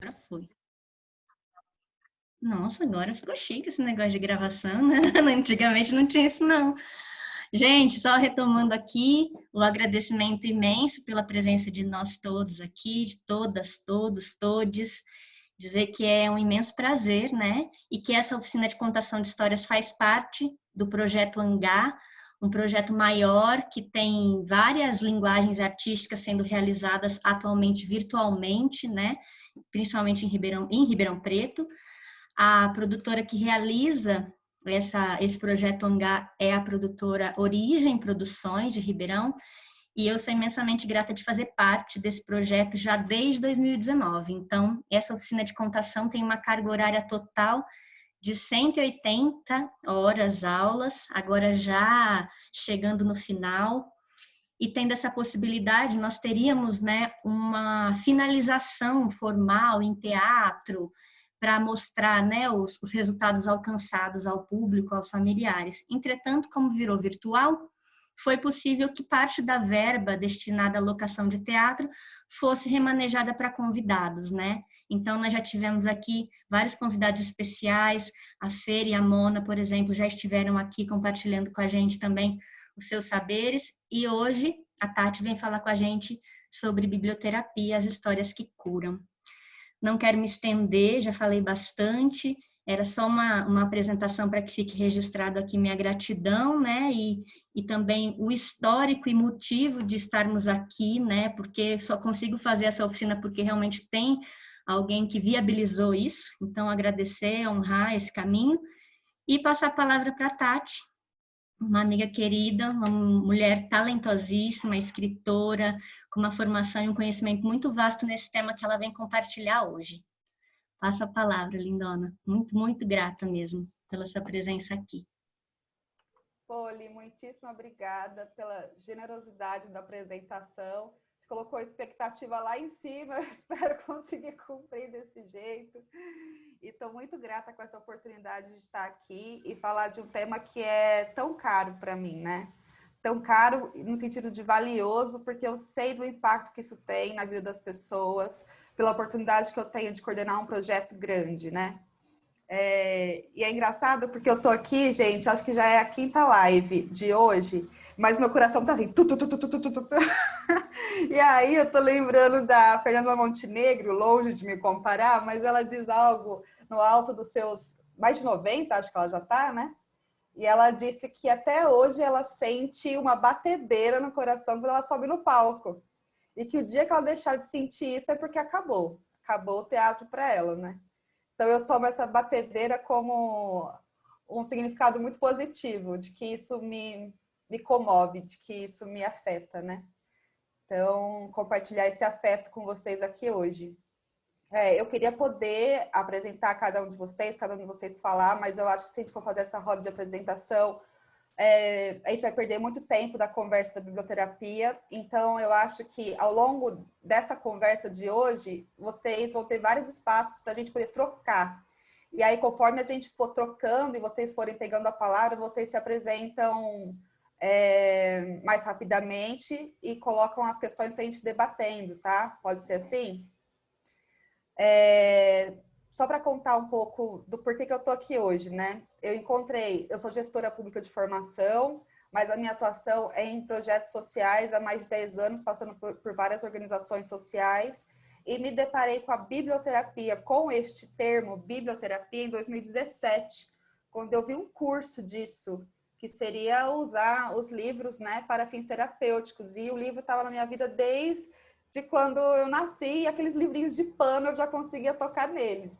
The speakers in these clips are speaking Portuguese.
Agora foi. Nossa, agora ficou chique esse negócio de gravação, né? Antigamente não tinha isso, não. Gente, só retomando aqui o agradecimento imenso pela presença de nós todos aqui, de todas, todos, todes. Dizer que é um imenso prazer, né? E que essa oficina de contação de histórias faz parte do projeto Angá, um projeto maior que tem várias linguagens artísticas sendo realizadas atualmente virtualmente, né? Principalmente em Ribeirão Preto. A produtora que realiza esse projeto Angá é a produtora Origem Produções de Ribeirão, e eu sou imensamente grata de fazer parte desse projeto já desde 2019. Então, essa oficina de contação tem uma carga horária total de 180 horas aulas, agora já chegando no final. E tendo essa possibilidade, nós teríamos, né, uma finalização formal em teatro para mostrar, né, os resultados alcançados ao público, aos familiares. Entretanto, como virou virtual, foi possível que parte da verba destinada à locação de teatro fosse remanejada para convidados, né? Então, nós já tivemos aqui vários convidados especiais, a Fer e a Mona, por exemplo, já estiveram aqui compartilhando com a gente também os seus saberes, e hoje a Tati vem falar com a gente sobre biblioterapia, as histórias que curam. Não quero me estender, já falei bastante, era só uma apresentação para que fique registrado aqui minha gratidão, né, e também o histórico e motivo de estarmos aqui, né, porque só consigo fazer essa oficina porque realmente tem alguém que viabilizou isso, então agradecer, honrar esse caminho, e passar a palavra para a Tati, uma amiga querida, uma mulher talentosíssima, escritora, com uma formação e um conhecimento muito vasto nesse tema que ela vem compartilhar hoje. Passo a palavra, lindona. Muito, muito grata mesmo pela sua presença aqui. Poli, muitíssimo obrigada pela generosidade da apresentação. Você colocou a expectativa lá em cima, eu espero conseguir cumprir desse jeito. E estou muito grata com essa oportunidade de estar aqui e falar de um tema que é tão caro para mim, né? Tão caro no sentido de valioso, porque eu sei do impacto que isso tem na vida das pessoas, pela oportunidade que eu tenho de coordenar um projeto grande, né? E é engraçado porque eu tô aqui, gente, acho que já é a quinta live de hoje, mas meu coração tá assim, E aí eu tô lembrando da Fernanda Montenegro, longe de me comparar, mas ela diz algo no alto dos seus mais de 90, acho que ela já tá, né? E ela disse que até hoje ela sente uma batedeira no coração quando ela sobe no palco. E que o dia que ela deixar de sentir isso é porque acabou. Acabou o teatro para ela, né? Então eu tomo essa batedeira como um significado muito positivo, de que isso me comove, de que isso me afeta, né? Então, compartilhar esse afeto com vocês aqui hoje. Eu queria poder apresentar cada um de vocês falar, mas eu acho que se a gente for fazer essa roda de apresentação, a gente vai perder muito tempo da conversa da biblioterapia. Então, eu acho que ao longo dessa conversa de hoje, vocês vão ter vários espaços para a gente poder trocar. E aí, conforme a gente for trocando e vocês forem pegando a palavra, vocês se apresentam mais rapidamente e colocam as questões para a gente debatendo, tá? Pode ser assim? Só para contar um pouco do porquê que eu estou aqui hoje, né? Eu sou gestora pública de formação, mas a minha atuação é em projetos sociais há mais de 10 anos, passando por várias organizações sociais, e me deparei com a biblioterapia, com este termo, biblioterapia, em 2017, quando eu vi um curso disso, que seria usar os livros, né, para fins terapêuticos, e o livro estava na minha vida desde quando eu nasci, e aqueles livrinhos de pano eu já conseguia tocar neles.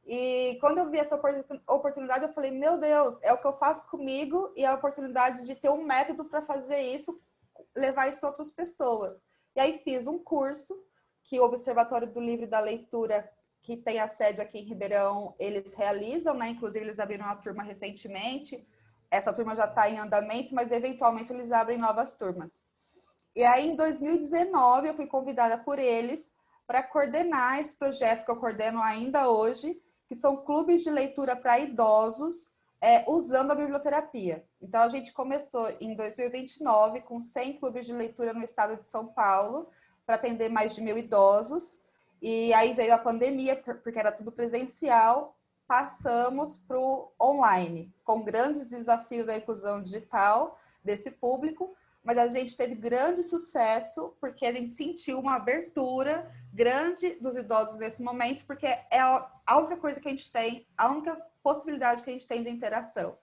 E quando eu vi essa oportunidade, eu falei, meu Deus, é o que eu faço comigo e a oportunidade de ter um método para fazer isso, levar isso para outras pessoas. E aí fiz um curso que o Observatório do Livro e da Leitura, que tem a sede aqui em Ribeirão, eles realizam, né? Inclusive, eles abriram uma turma recentemente. Essa turma já está em andamento, mas eventualmente eles abrem novas turmas. E aí, em 2019, eu fui convidada por eles para coordenar esse projeto que eu coordeno ainda hoje, que são clubes de leitura para idosos, usando a biblioterapia. Então, a gente começou em 2029 com 100 clubes de leitura no estado de São Paulo, para atender mais de 1.000 idosos. E aí veio a pandemia, porque era tudo presencial, passamos para o online, com grandes desafios da inclusão digital desse público, mas a gente teve grande sucesso, porque a gente sentiu uma abertura grande dos idosos nesse momento, porque é a única coisa que a gente tem, a única possibilidade que a gente tem de interação.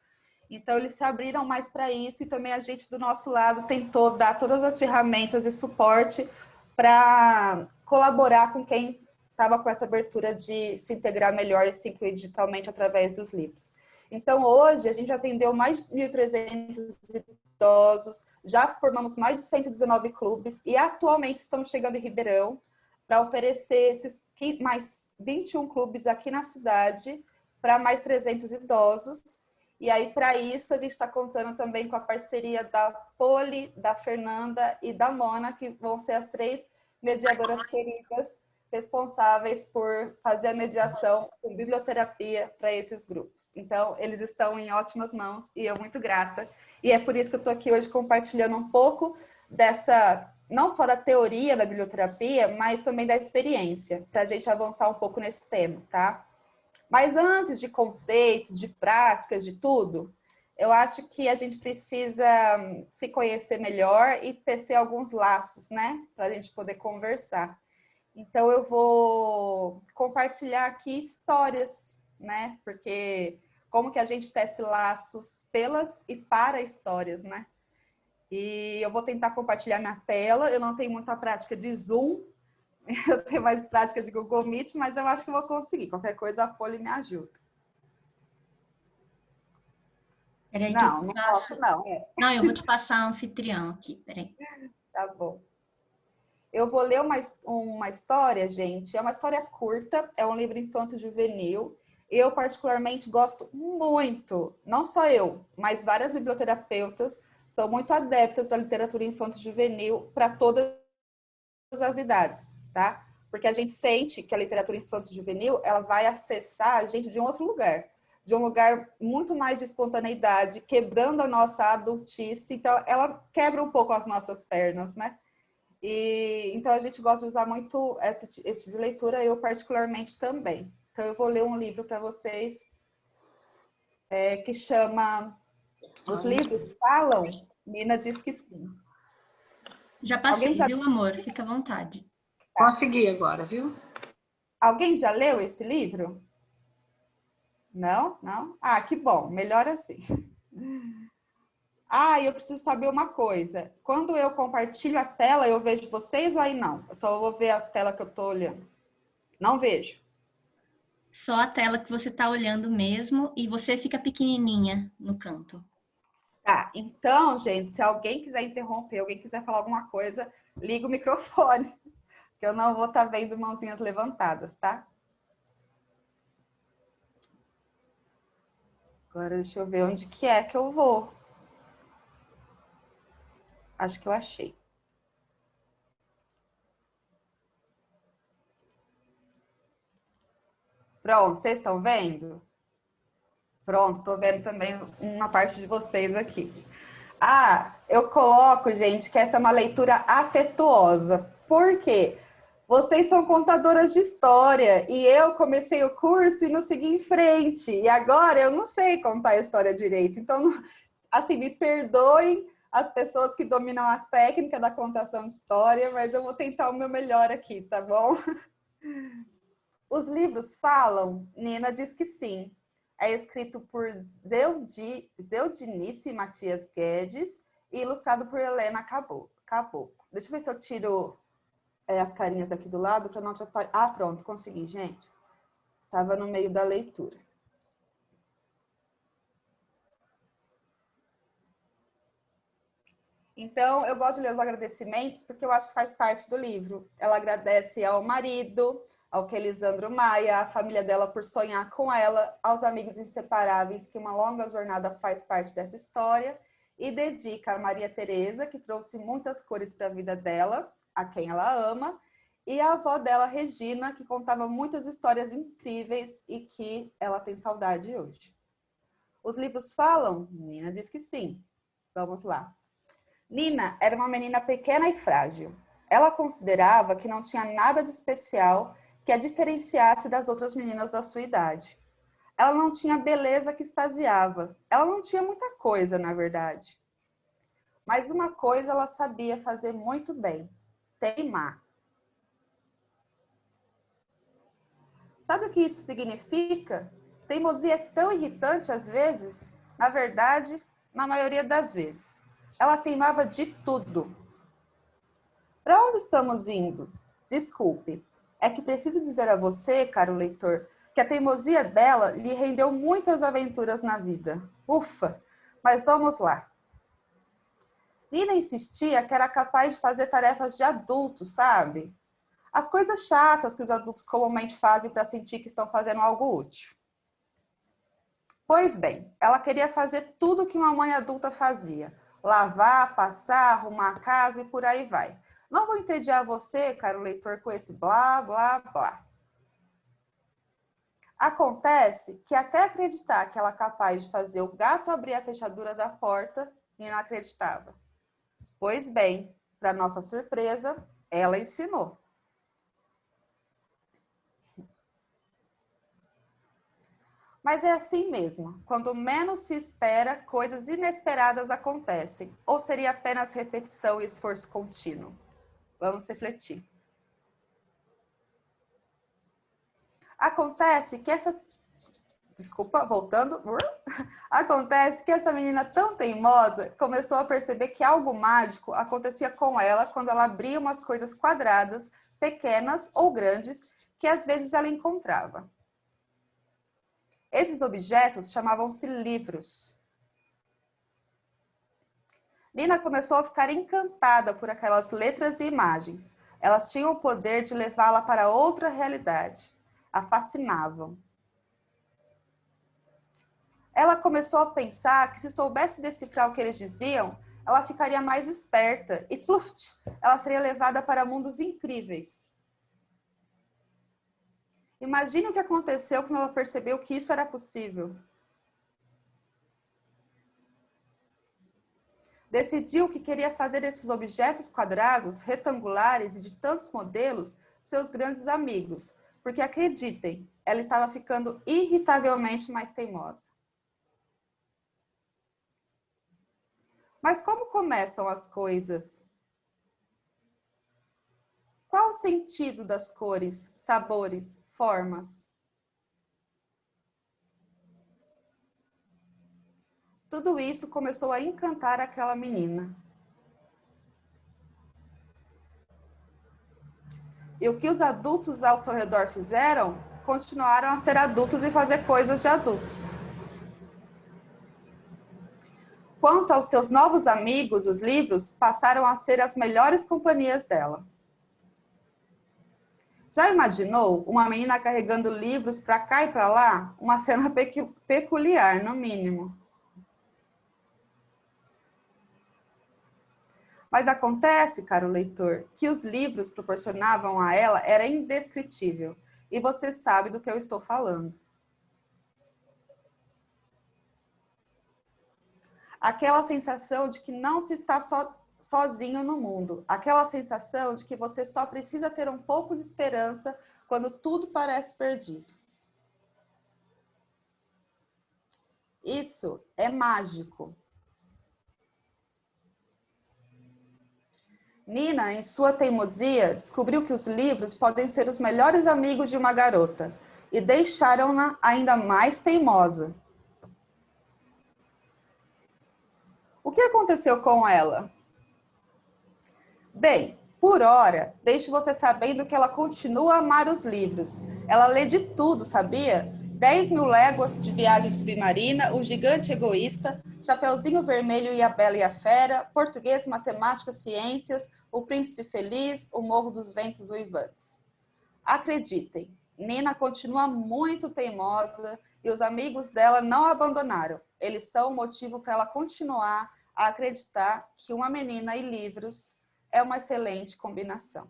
Então, eles se abriram mais para isso, e também a gente, do nosso lado, tentou dar todas as ferramentas e suporte para colaborar com quem estava com essa abertura de se integrar melhor e se incluir digitalmente através dos livros. Então, hoje, a gente atendeu mais de 1.300 idosos, já formamos mais de 119 clubes e atualmente estamos chegando em Ribeirão para oferecer esses mais 21 clubes aqui na cidade para mais 300 idosos. E aí, para isso, a gente está contando também com a parceria da Poli, da Fernanda e da Mona, que vão ser as 3 mediadoras queridas responsáveis por fazer a mediação com biblioterapia para esses grupos. Então, eles estão em ótimas mãos e eu muito grata. E é por isso que eu estou aqui hoje compartilhando um pouco dessa, não só da teoria da biblioterapia, mas também da experiência, para a gente avançar um pouco nesse tema, tá? Mas antes de conceitos, de práticas, de tudo, eu acho que a gente precisa se conhecer melhor e tecer alguns laços, né? Para a gente poder conversar. Então, eu vou compartilhar aqui histórias, né? Porque como que a gente tece laços pelas e para histórias, né? E eu vou tentar compartilhar minha tela. Eu não tenho muita prática de Zoom, eu tenho mais prática de Google Meet, mas eu acho que eu vou conseguir. Qualquer coisa, a Poli me ajuda. Peraí que eu Não, não passo. posso, não. Não, eu vou te passar o anfitrião aqui, peraí. Tá bom. Eu vou ler uma história, gente. É uma história curta, é um livro infanto-juvenil. Eu, particularmente, gosto muito, não só eu, mas várias biblioterapeutas são muito adeptas da literatura infanto-juvenil para todas as idades, tá? Porque a gente sente que a literatura infanto-juvenil, ela vai acessar a gente de um outro lugar, de um lugar muito mais de espontaneidade, quebrando a nossa adultice. Então, ela quebra um pouco as nossas pernas, né? E então a gente gosta de usar muito esse tipo de leitura, eu particularmente também. Então eu vou ler um livro para vocês que chama Os Livros Falam? Nina diz que sim. Já passei, viu, amor? Fica à vontade. Consegui agora, viu? Alguém já leu esse livro? Não? Não? Ah, que bom, melhor assim. Ah, eu preciso saber uma coisa. Quando eu compartilho a tela, eu vejo vocês ou aí não? Eu só vou ver a tela que eu estou olhando. Não vejo. Só a tela que você está olhando mesmo e você fica pequenininha no canto. Tá, então, gente, se alguém quiser interromper, alguém quiser falar alguma coisa, liga o microfone, que eu não vou estar vendo mãozinhas levantadas, tá? Agora deixa eu ver onde que é que eu vou. Acho que eu achei. Pronto, vocês estão vendo? Pronto, estou vendo também uma parte de vocês aqui. Ah, eu coloco, gente, que essa é uma leitura afetuosa. Por quê? Vocês são contadoras de história e eu comecei o curso e não segui em frente. E agora eu não sei contar a história direito. Então, assim, me perdoem as pessoas que dominam a técnica da contação de história, mas eu vou tentar o meu melhor aqui, tá bom? Os livros falam? Nina diz que sim. É escrito por Zeldinice Matias Guedes e ilustrado por Helena Caboclo. Deixa eu ver se eu tiro as carinhas daqui do lado para não atrapalhar. Ah, pronto, consegui, gente. Estava no meio da leitura. Então, eu gosto de ler os agradecimentos porque eu acho que faz parte do livro. Ela agradece ao marido, ao Kelisandro Maia, à família dela por sonhar com ela, aos amigos inseparáveis, que uma longa jornada faz parte dessa história, e dedica a Maria Tereza, que trouxe muitas cores para a vida dela, a quem ela ama, e a avó dela, Regina, que contava muitas histórias incríveis e que ela tem saudade hoje. Os livros falam? Nina diz que sim. Vamos lá. Nina era uma menina pequena e frágil. Ela considerava que não tinha nada de especial que a diferenciasse das outras meninas da sua idade. Ela não tinha beleza que extasiava. Ela não tinha muita coisa, na verdade. Mas uma coisa ela sabia fazer muito bem: teimar. Sabe o que isso significa? Teimosia é tão irritante às vezes. Na verdade, na maioria das vezes. Ela teimava de tudo. Para onde estamos indo? Desculpe. É que preciso dizer a você, caro leitor, que a teimosia dela lhe rendeu muitas aventuras na vida. Ufa! Mas vamos lá. Nina insistia que era capaz de fazer tarefas de adulto, sabe? As coisas chatas que os adultos comumente fazem para sentir que estão fazendo algo útil. Pois bem, ela queria fazer tudo que uma mãe adulta fazia. Lavar, passar, arrumar a casa e por aí vai. Não vou entediar você, caro leitor, com esse blá, blá, blá. Acontece que até acreditar que ela é capaz de fazer o gato abrir a fechadura da porta, Nina acreditava. Pois bem, para nossa surpresa, ela ensinou. Mas é assim mesmo. Quando menos se espera, coisas inesperadas acontecem. Ou seria apenas repetição e esforço contínuo? Vamos refletir. Acontece que essa... Desculpa, voltando. Acontece que essa menina tão teimosa começou a perceber que algo mágico acontecia com ela quando ela abria umas coisas quadradas, pequenas ou grandes, que às vezes ela encontrava. Esses objetos chamavam-se livros. Nina começou a ficar encantada por aquelas letras e imagens. Elas tinham o poder de levá-la para outra realidade. A fascinavam. Ela começou a pensar que se soubesse decifrar o que eles diziam, ela ficaria mais esperta e, pluft, ela seria levada para mundos incríveis. Imagine o que aconteceu quando ela percebeu que isso era possível. Decidiu que queria fazer desses objetos quadrados, retangulares e de tantos modelos seus grandes amigos, porque acreditem, ela estava ficando irritavelmente mais teimosa. Mas como começam as coisas? Qual o sentido das cores, sabores, formas? Tudo isso começou a encantar aquela menina. E o que os adultos ao seu redor fizeram? Continuaram a ser adultos e fazer coisas de adultos. Quanto aos seus novos amigos, os livros passaram a ser as melhores companhias dela. Já imaginou uma menina carregando livros para cá e para lá? Uma cena peculiar, no mínimo. Mas acontece, caro leitor, que os livros proporcionavam a ela era indescritível. E você sabe do que eu estou falando. Aquela sensação de que não se está sozinho no mundo. Aquela sensação de que você só precisa ter um pouco de esperança quando tudo parece perdido. Isso é mágico. Nina, em sua teimosia, descobriu que os livros podem ser os melhores amigos de uma garota e deixaram-na ainda mais teimosa. O que aconteceu com ela? Bem, por hora, deixo você sabendo que ela continua a amar os livros. Ela lê de tudo, sabia? 10.000 léguas de viagem submarina, O Gigante Egoísta, Chapeuzinho Vermelho e a Bela e a Fera, Português, Matemática, Ciências, O Príncipe Feliz, O Morro dos Ventos Uivantes. Acreditem, Nina continua muito teimosa e os amigos dela não a abandonaram. Eles são o motivo para ela continuar a acreditar que uma menina e livros é uma excelente combinação.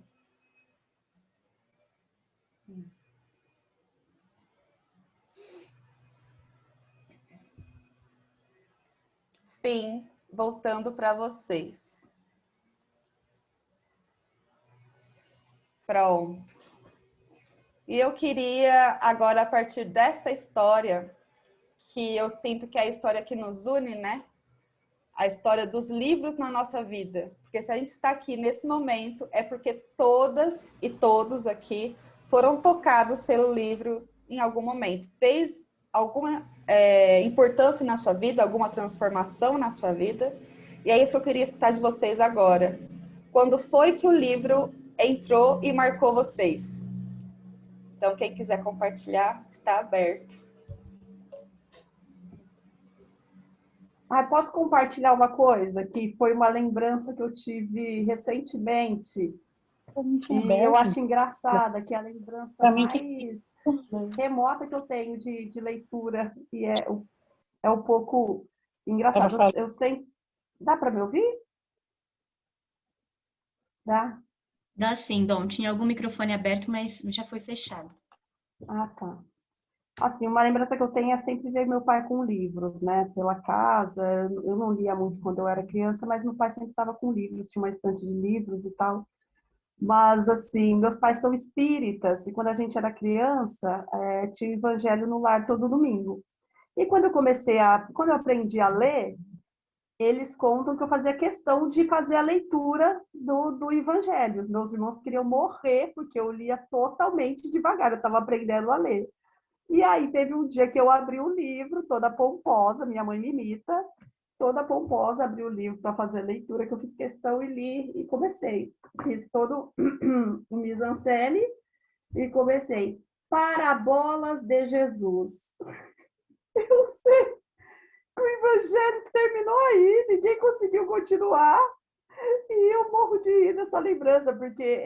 Fim, voltando para vocês. Pronto. E eu queria, agora, a partir dessa história, que eu sinto que é a história que nos une, né? A história dos livros na nossa vida. Porque se a gente está aqui nesse momento, é porque todas e todos aqui foram tocados pelo livro em algum momento. Fez alguma importância na sua vida, alguma transformação na sua vida. E é isso que eu queria escutar de vocês agora. Quando foi que o livro entrou e marcou vocês? Então, quem quiser compartilhar, está aberto. Posso compartilhar uma coisa que foi uma lembrança que eu tive recentemente e eu acho engraçada, que é a lembrança mais remota que eu tenho de leitura e é um pouco engraçado. Eu sei... Dá para me ouvir? Dá? Dá sim, Dom. Tinha algum microfone aberto, mas já foi fechado. Ah, tá. Assim, uma lembrança que eu tenho é sempre ver meu pai com livros, né, pela casa. Eu não lia muito quando eu era criança, mas meu pai sempre estava com livros, tinha uma estante de livros e tal. Mas, assim, meus pais são espíritas, e quando a gente era criança, tinha evangelho no lar todo domingo. E quando eu aprendi a ler, eles contam que eu fazia questão de fazer a leitura do evangelho. Os meus irmãos queriam morrer, porque eu lia totalmente devagar, eu estava aprendendo a ler. E aí teve um dia que eu abri o livro, toda pomposa, minha mãe me imita, toda pomposa, abri o livro para fazer a leitura, que eu fiz questão e li e comecei. Fiz todo o mise-en-scène e comecei. Parábolas de Jesus. Eu sei que o evangelho terminou aí, ninguém conseguiu continuar. E eu morro de rir nessa lembrança, porque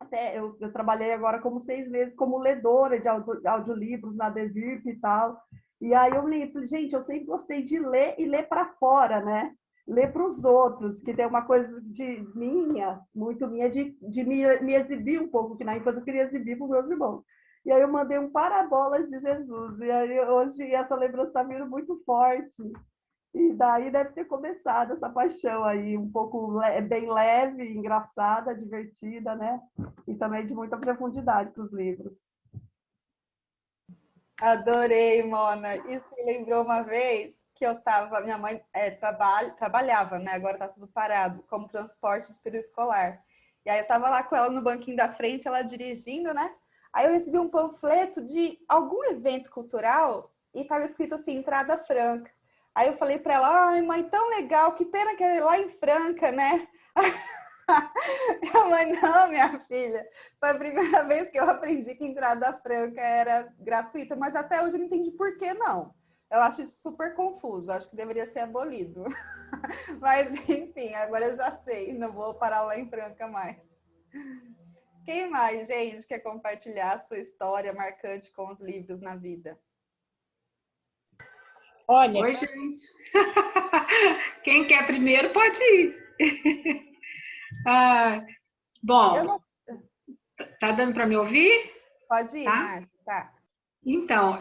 até eu trabalhei agora como 6 meses como ledora de audiolivros na Devip e tal. E aí eu li, gente, eu sempre gostei de ler e ler para fora, né? Ler para os outros, que tem uma coisa muito minha, de me exibir um pouco, que na infância eu queria exibir para os meus irmãos. E aí eu mandei um Parábolas de Jesus. E aí hoje essa lembrança está vindo muito forte. E daí deve ter começado essa paixão aí, um pouco bem leve, engraçada, divertida, né? E também de muita profundidade para os livros. Adorei, Mona. Isso me lembrou uma vez que minha mãe trabalhava, né? Agora tá tudo parado, como transporte de período escolar. E aí eu tava lá com ela no banquinho da frente, ela dirigindo, né? Aí eu recebi um panfleto de algum evento cultural e tava escrito assim, entrada franca. Aí eu falei para ela, ai, mãe, tão legal, que pena que é lá em Franca, né? Minha mãe, não, minha filha, foi a primeira vez que eu aprendi que entrada franca era gratuita, mas até hoje eu não entendi por que não. Eu acho isso super confuso, acho que deveria ser abolido. Mas, enfim, agora eu já sei, não vou parar lá em Franca mais. Quem mais, gente, quer compartilhar a sua história marcante com os livros na vida? Olha. Oi, gente. Quem quer primeiro pode ir. Bom, tá dando para me ouvir? Pode ir, tá? Márcia, tá. Então,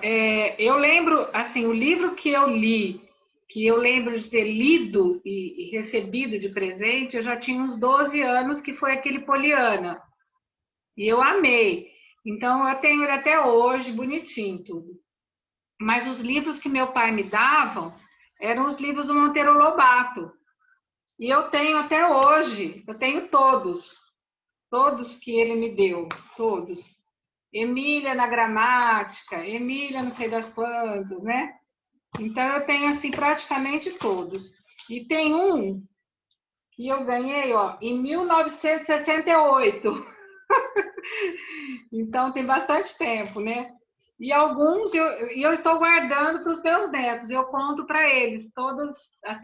eu lembro, assim, o livro que eu li, que eu lembro de ter lido e recebido de presente, eu já tinha uns 12 anos, que foi aquele Poliana. E eu amei. Então, eu tenho ele até hoje, bonitinho tudo. Mas os livros que meu pai me davam eram os livros do Monteiro Lobato. E eu tenho até hoje, eu tenho todos que ele me deu, todos. Emília na gramática, Emília não sei das quantas, né? Então eu tenho assim praticamente todos. E tem um que eu ganhei, ó, em 1968. Então tem bastante tempo, né? E alguns eu estou guardando para os meus netos. Eu conto para eles todas as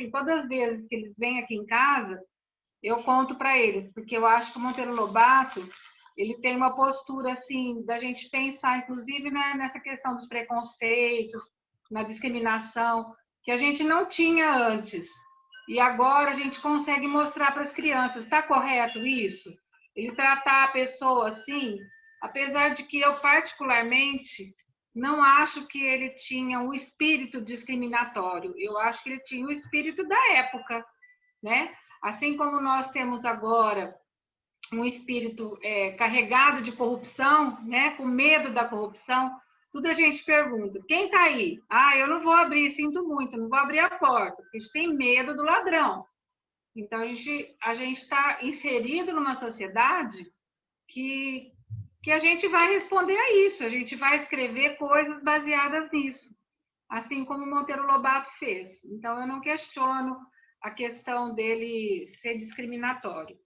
vezes que eles vêm aqui em casa, eu conto para eles, porque eu acho que o Monteiro Lobato ele tem uma postura assim da gente pensar, inclusive, né, nessa questão dos preconceitos, na discriminação, que a gente não tinha antes. E agora a gente consegue mostrar para as crianças. Está correto isso? Ele tratar a pessoa assim, apesar de que eu particularmente não acho que ele tinha o espírito discriminatório. Eu acho que ele tinha o espírito da época, né? Assim como nós temos agora um espírito carregado de corrupção, né, com medo da corrupção, tudo a gente pergunta, quem está aí? Ah, eu não vou abrir, sinto muito, não vou abrir a porta, porque a gente tem medo do ladrão. Então, a gente está inserido numa sociedade que a gente vai responder a isso, a gente vai escrever coisas baseadas nisso, assim como Monteiro Lobato fez. Então, eu não questiono a questão dele ser discriminatório.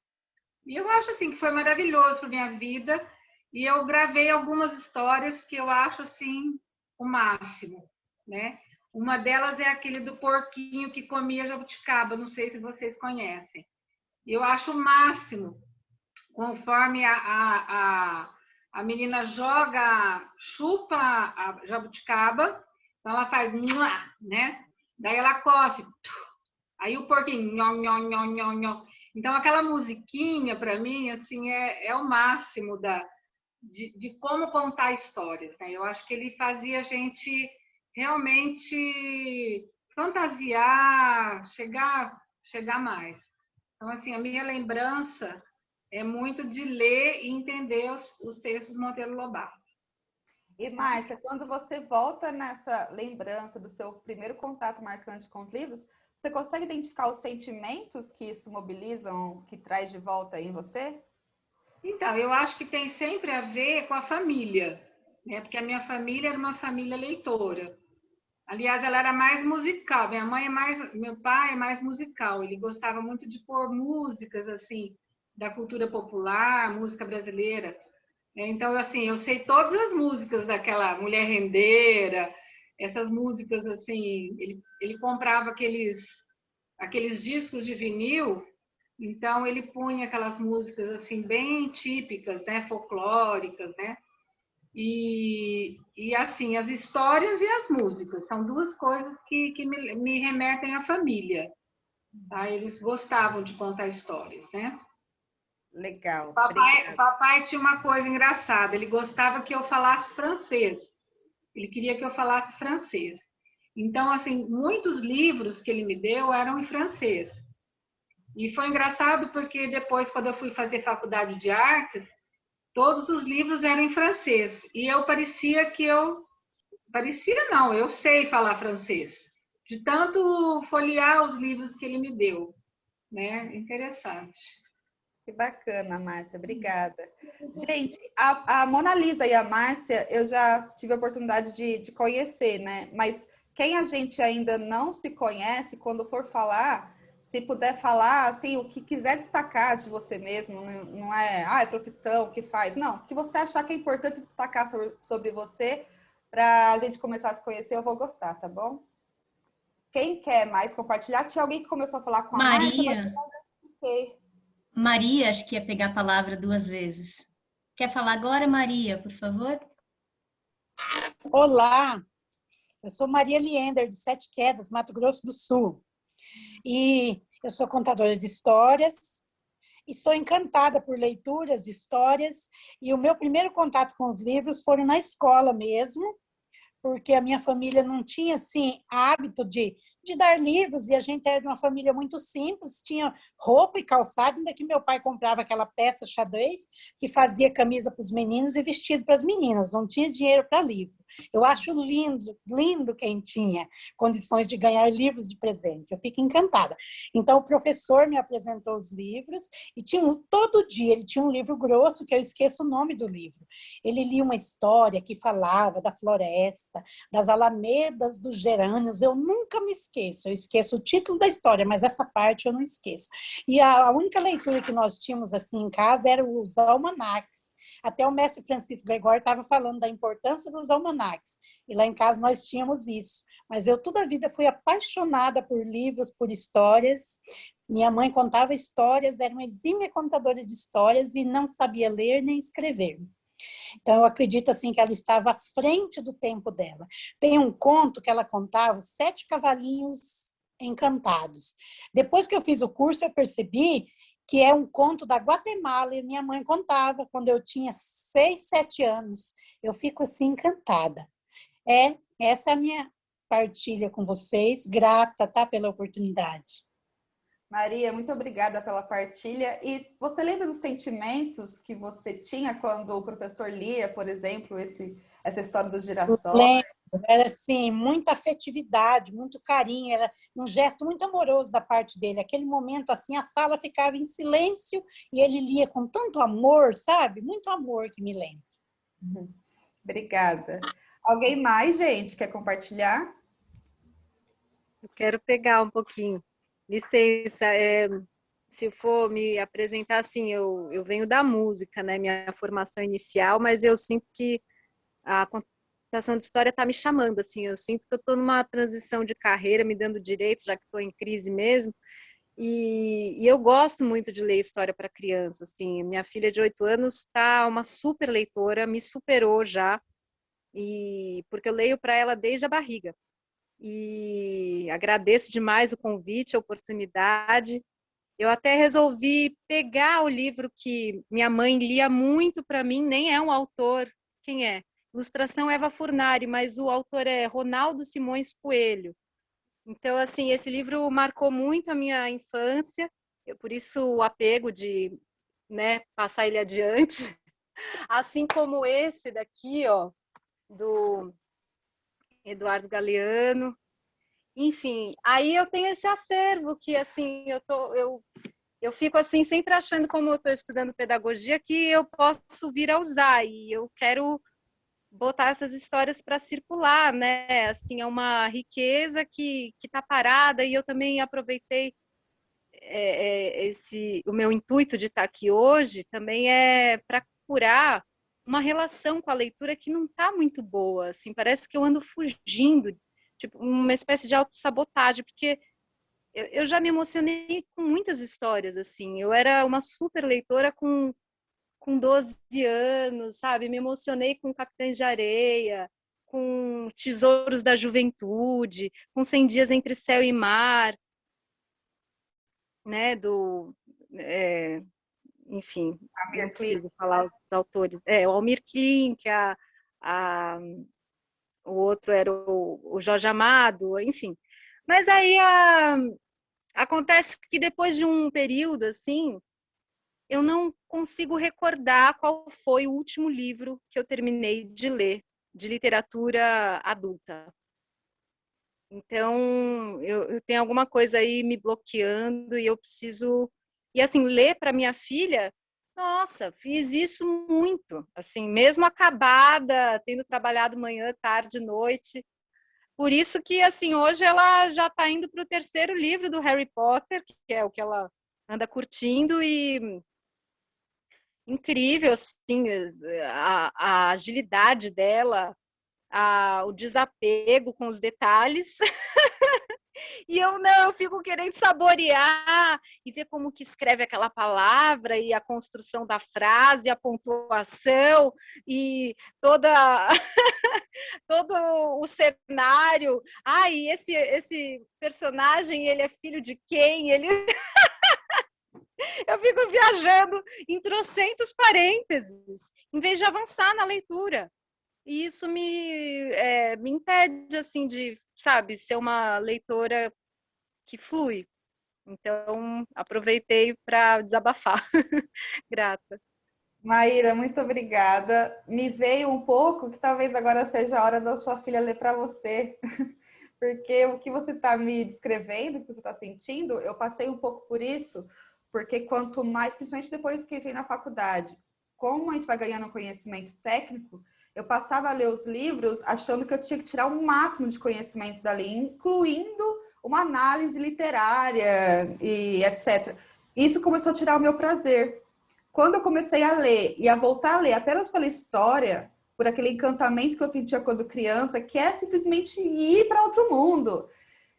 E eu acho assim que foi maravilhoso para minha vida, e eu gravei algumas histórias que eu acho assim o máximo, né? Uma delas é aquele do porquinho que comia jabuticaba, não sei se vocês conhecem. Eu acho o máximo, conforme a menina chupa a jabuticaba, então ela faz, né? Daí ela coce, aí o porquinho, nho, nho, nho, nho, nho. Então aquela musiquinha, para mim, assim, é o máximo de como contar histórias, né? Eu acho que ele fazia a gente realmente fantasiar, chegar mais. Então, assim, a minha lembrança é muito de ler e entender os textos do Monteiro Lobato. E, Márcia, quando você volta nessa lembrança do seu primeiro contato marcante com os livros, você consegue identificar os sentimentos que isso mobilizam, que traz de volta em você? Então, eu acho que tem sempre a ver com a família, né? Porque a minha família era uma família leitora. Aliás, ela era mais musical. Meu pai é mais musical. Ele gostava muito de pôr músicas assim da cultura popular, música brasileira. Então, assim, eu sei todas as músicas daquela Mulher Rendeira, essas músicas assim. Ele comprava aqueles discos de vinil. Então, ele punha aquelas músicas assim bem típicas, né, folclóricas, né? E assim, as histórias e as músicas são duas coisas que me remetem à família. Tá? Eles gostavam de contar histórias, né? Legal, O obrigada. papai tinha uma coisa engraçada, ele gostava que eu falasse francês. Ele queria que eu falasse francês. Então, assim, muitos livros que ele me deu eram em francês. E foi engraçado porque depois, quando eu fui fazer faculdade de artes, todos os livros eram em francês. E eu parecia não, eu sei falar francês. De tanto folhear os livros que ele me deu. Né? Interessante. Que bacana, Márcia, obrigada. Gente, a Mona Lisa e a Márcia, eu já tive a oportunidade de conhecer, né? Mas quem a gente ainda não se conhece, quando for falar, se puder falar, assim, o que quiser destacar de você mesmo, não é profissão, o que faz, não, o que você achar que é importante destacar sobre você, para a gente começar a se conhecer, eu vou gostar, tá bom? Quem quer mais compartilhar? Tinha alguém que começou a falar com a Márcia, mas eu não identifiquei. Maria, acho que ia pegar a palavra 2 vezes. Quer falar agora, Maria, por favor? Olá, eu sou Maria Liender, de Sete Quedas, Mato Grosso do Sul. E eu sou contadora de histórias e sou encantada por leituras, histórias. E o meu primeiro contato com os livros foram na escola mesmo, porque a minha família não tinha, assim, hábito de dar livros, e a gente era de uma família muito simples, tinha roupa e calçado, ainda que meu pai comprava aquela peça xadrez, que fazia camisa para os meninos e vestido para as meninas, não tinha dinheiro para livro. Eu acho lindo, lindo quem tinha condições de ganhar livros de presente, eu fico encantada. Então, o professor me apresentou os livros, e todo dia ele tinha um livro grosso, que eu esqueço o nome do livro. Ele lia uma história que falava da floresta, das alamedas dos gerânios, eu nunca me esqueço. Eu esqueço o título da história, mas essa parte eu não esqueço. E a única leitura que nós tínhamos assim em casa era os almanaques. Até o mestre Francisco Gregório estava falando da importância dos almanaques. E lá em casa nós tínhamos isso. Mas eu toda a vida fui apaixonada por livros, por histórias. Minha mãe contava histórias, era uma exímia contadora de histórias e não sabia ler nem escrever. Então, eu acredito assim que ela estava à frente do tempo dela. Tem um conto que ela contava, Os 7 Cavalinhos Encantados. Depois que eu fiz o curso, eu percebi que é um conto da Guatemala, e minha mãe contava quando eu tinha 6, 7 anos. Eu fico assim encantada. Essa é a minha partilha com vocês, grata, tá, pela oportunidade. Maria, muito obrigada pela partilha. E você lembra dos sentimentos que você tinha quando o professor lia, por exemplo, essa história dos girassóis? Lembro, era assim, muita afetividade, muito carinho, era um gesto muito amoroso da parte dele. Aquele momento, assim, a sala ficava em silêncio e ele lia com tanto amor, sabe? Muito amor que me lembra. Obrigada. Alguém mais, gente, quer compartilhar? Eu quero pegar um pouquinho. Licença, se for me apresentar assim, eu venho da música, né? Minha formação inicial, mas eu sinto que a contação de história está me chamando, assim. Eu sinto que eu estou numa transição de carreira, me dando direito, já que estou em crise mesmo. E eu gosto muito de ler história para criança, assim. Minha filha de 8 anos está uma super leitora, me superou já, porque eu leio para ela desde a barriga. E agradeço demais o convite, a oportunidade. Eu até resolvi pegar o livro que minha mãe lia muito para mim, nem é um autor, quem é? Ilustração Eva Furnari, mas o autor é Ronaldo Simões Coelho. Então, assim, esse livro marcou muito a minha infância, por isso o apego de, né, passar ele adiante. Assim como esse daqui, ó, do Eduardo Galeano. Enfim, aí eu tenho esse acervo que, assim, eu fico, assim, sempre achando, como eu estou estudando pedagogia, que eu posso vir a usar, e eu quero botar essas histórias para circular, né? Assim, é uma riqueza que está parada, e eu também aproveitei o meu intuito de estar aqui hoje também é para curar uma relação com a leitura que não está muito boa, assim, parece que eu ando fugindo, tipo, uma espécie de autossabotagem, porque eu já me emocionei com muitas histórias, assim, eu era uma super leitora com 12 anos, sabe, me emocionei com Capitães de Areia, com Tesouros da Juventude, com 100 Dias Entre Céu e Mar, né, enfim, não consigo falar os autores. O Almir Klink, o outro era o Jorge Amado, enfim. Mas aí acontece que depois de um período, assim, eu não consigo recordar qual foi o último livro que eu terminei de ler, de literatura adulta. Então, eu tenho alguma coisa aí me bloqueando e eu preciso... E, assim, ler para minha filha, nossa, fiz isso muito. Assim, mesmo acabada, tendo trabalhado manhã, tarde, noite. Por isso que, assim, hoje ela já está indo para o 3º livro do Harry Potter, que é o que ela anda curtindo, e incrível, assim, a agilidade dela, o desapego com os detalhes. E eu fico querendo saborear e ver como que escreve aquela palavra e a construção da frase, a pontuação e todo o cenário. E esse personagem, ele é filho de quem? Eu fico viajando em trocentos parênteses, em vez de avançar na leitura. E isso me impede, assim, de, sabe, ser uma leitora que flui. Então, aproveitei para desabafar. Grata. Maíra, muito obrigada. Me veio um pouco que talvez agora seja a hora da sua filha ler para você, porque o que você está me descrevendo, o que você está sentindo, eu passei um pouco por isso, porque quanto mais, principalmente depois que entrei na faculdade, como a gente vai ganhando conhecimento técnico, eu passava a ler os livros achando que eu tinha que tirar o máximo de conhecimento dali, incluindo uma análise literária e etc. Isso começou a tirar o meu prazer. Quando eu comecei a ler e a voltar a ler apenas pela história, por aquele encantamento que eu sentia quando criança, que é simplesmente ir para outro mundo.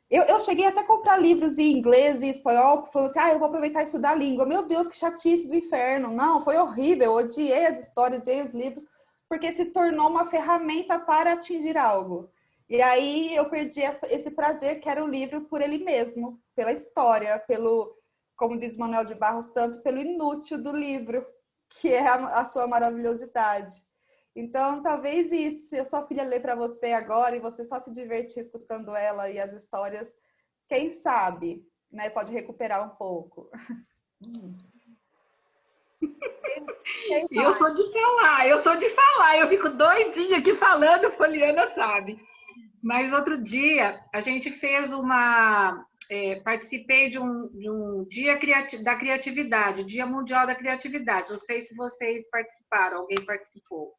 Eu cheguei até a comprar livros em inglês e espanhol, falando assim, eu vou aproveitar e estudar a língua. Meu Deus, que chatice do inferno. Não, foi horrível, eu odiei as histórias, odiei os livros, porque se tornou uma ferramenta para atingir algo. E aí eu perdi esse prazer que era o livro por ele mesmo, pela história, pelo, como diz Manuel de Barros, tanto pelo inútil do livro, que é a sua maravilhosidade. Então, talvez isso, se a sua filha ler para você agora e você só se divertir escutando ela e as histórias, quem sabe né, pode recuperar um pouco. Eu sou de falar, eu fico doidinha aqui falando, Poliana sabe. Mas outro dia a gente fez participei de um dia da criatividade, Dia Mundial da Criatividade. Não sei se vocês participaram, alguém participou.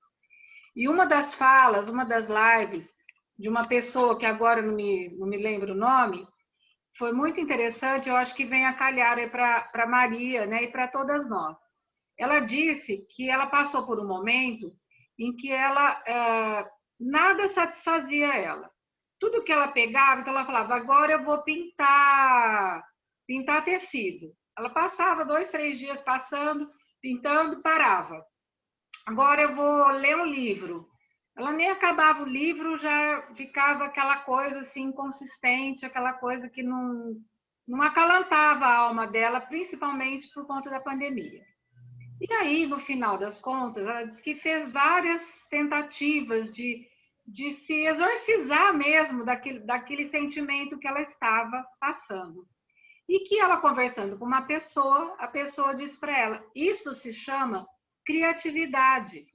E uma das falas, uma das lives de uma pessoa que agora não me lembro o nome, foi muito interessante, eu acho que vem a calhar para Maria, né, e para todas nós. Ela disse que ela passou por um momento em que nada satisfazia ela. Tudo que ela pegava, então ela falava, agora eu vou pintar tecido. Ela passava 2, 3 dias passando, pintando, parava. Agora eu vou ler um livro. Ela nem acabava o livro, já ficava aquela coisa assim, inconsistente, aquela coisa que não acalantava a alma dela, principalmente por conta da pandemia. E aí, no final das contas, ela disse que fez várias tentativas de se exorcizar mesmo daquele sentimento que ela estava passando. E que ela, conversando com uma pessoa, a pessoa disse para ela, isso se chama criatividade.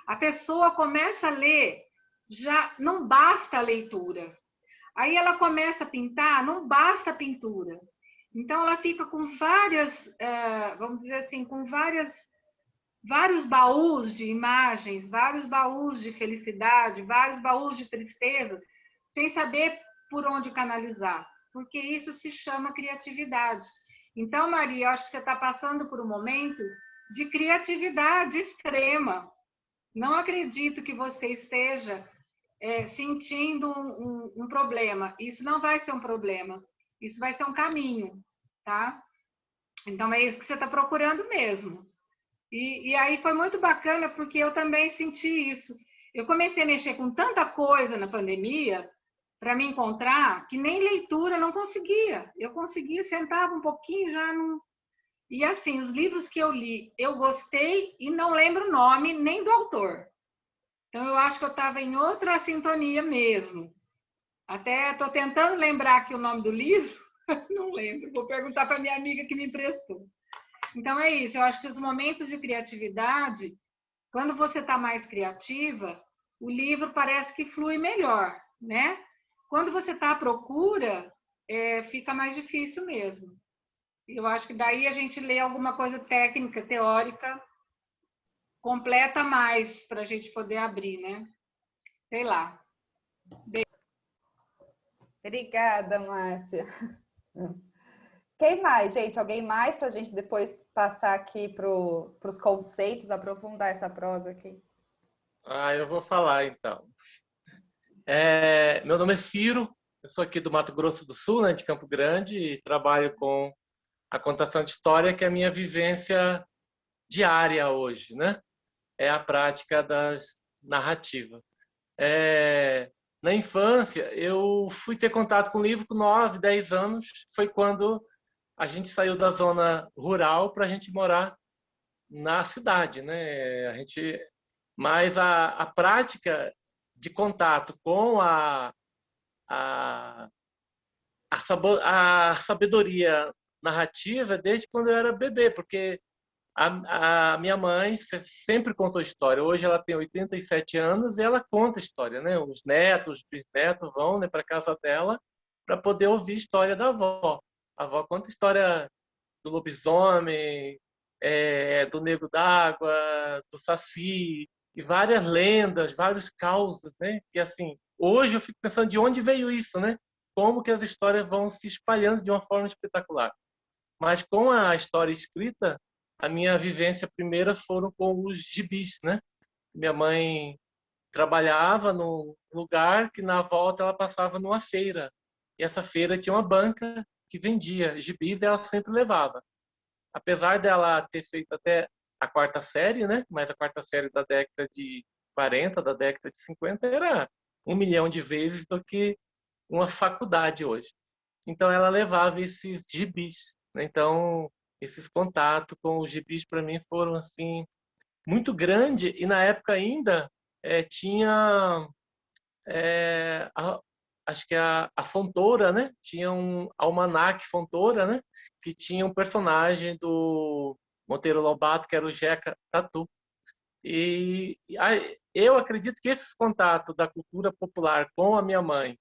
A pessoa começa a ler, já não basta a leitura. Aí ela começa a pintar, não basta a pintura. Então, ela fica com várias, vamos dizer assim, com vários baús de imagens, vários baús de felicidade, vários baús de tristeza, sem saber por onde canalizar, porque isso se chama criatividade. Então, Maria, eu acho que você está passando por um momento de criatividade extrema. Não acredito que você esteja sentindo um problema. Isso não vai ser um problema. Isso vai ser um caminho, tá? Então, é isso que você está procurando mesmo. E aí foi muito bacana, porque eu também senti isso. Eu comecei a mexer com tanta coisa na pandemia para me encontrar, que nem leitura não conseguia. Eu conseguia, sentava um pouquinho, já não... E assim, os livros que eu li, eu gostei e não lembro o nome nem do autor. Então, eu acho que eu estava em outra sintonia mesmo. Até estou tentando lembrar aqui o nome do livro, não lembro. Vou perguntar para minha amiga que me emprestou. Então, é isso. Eu acho que os momentos de criatividade, quando você está mais criativa, o livro parece que flui melhor, né? Quando você está à procura, fica mais difícil mesmo. Eu acho que daí a gente lê alguma coisa técnica, teórica, completa mais para a gente poder abrir, né? Sei lá. Obrigada, Márcia. Quem mais, gente? Alguém mais para a gente depois passar aqui para os conceitos, aprofundar essa prosa aqui? Eu vou falar, então. Meu nome é Ciro, eu sou aqui do Mato Grosso do Sul, né, de Campo Grande, e trabalho com a contação de história, que é a minha vivência diária hoje, né? É a prática das narrativas. Na infância, eu fui ter contato com o livro com 9, 10 anos. Foi quando a gente saiu da zona rural para a gente morar na cidade, né? Mas a prática de contato com a sabedoria narrativa desde quando eu era bebê, porque a minha mãe sempre contou história. Hoje ela tem 87 anos e ela conta história, né? Os netos, os bisnetos vão, né, para casa dela para poder ouvir história da avó. A avó conta história do lobisomem, do nego d'água, do saci, e várias lendas, vários causos, né? Que assim, hoje eu fico pensando de onde veio isso, né? Como que as histórias vão se espalhando de uma forma espetacular. Mas com a história escrita, a minha vivência primeira foram com os gibis, né? Minha mãe trabalhava num lugar que na volta ela passava numa feira. E essa feira tinha uma banca que vendia gibis e ela sempre levava. Apesar dela ter feito até a 4ª série, né? Mas a 4ª série da década de 40, da década de 50, era 1 milhão de vezes do que uma faculdade hoje. Então ela levava esses gibis, né? Então esses contatos com os gibis para mim foram assim muito grande, e na época ainda tinha acho que a Fontoura, né? Tinha um almanaque Fontoura, né? Que tinha um personagem do Monteiro Lobato, que era o Jeca Tatu. E eu acredito que esse contato da cultura popular com a minha mãe,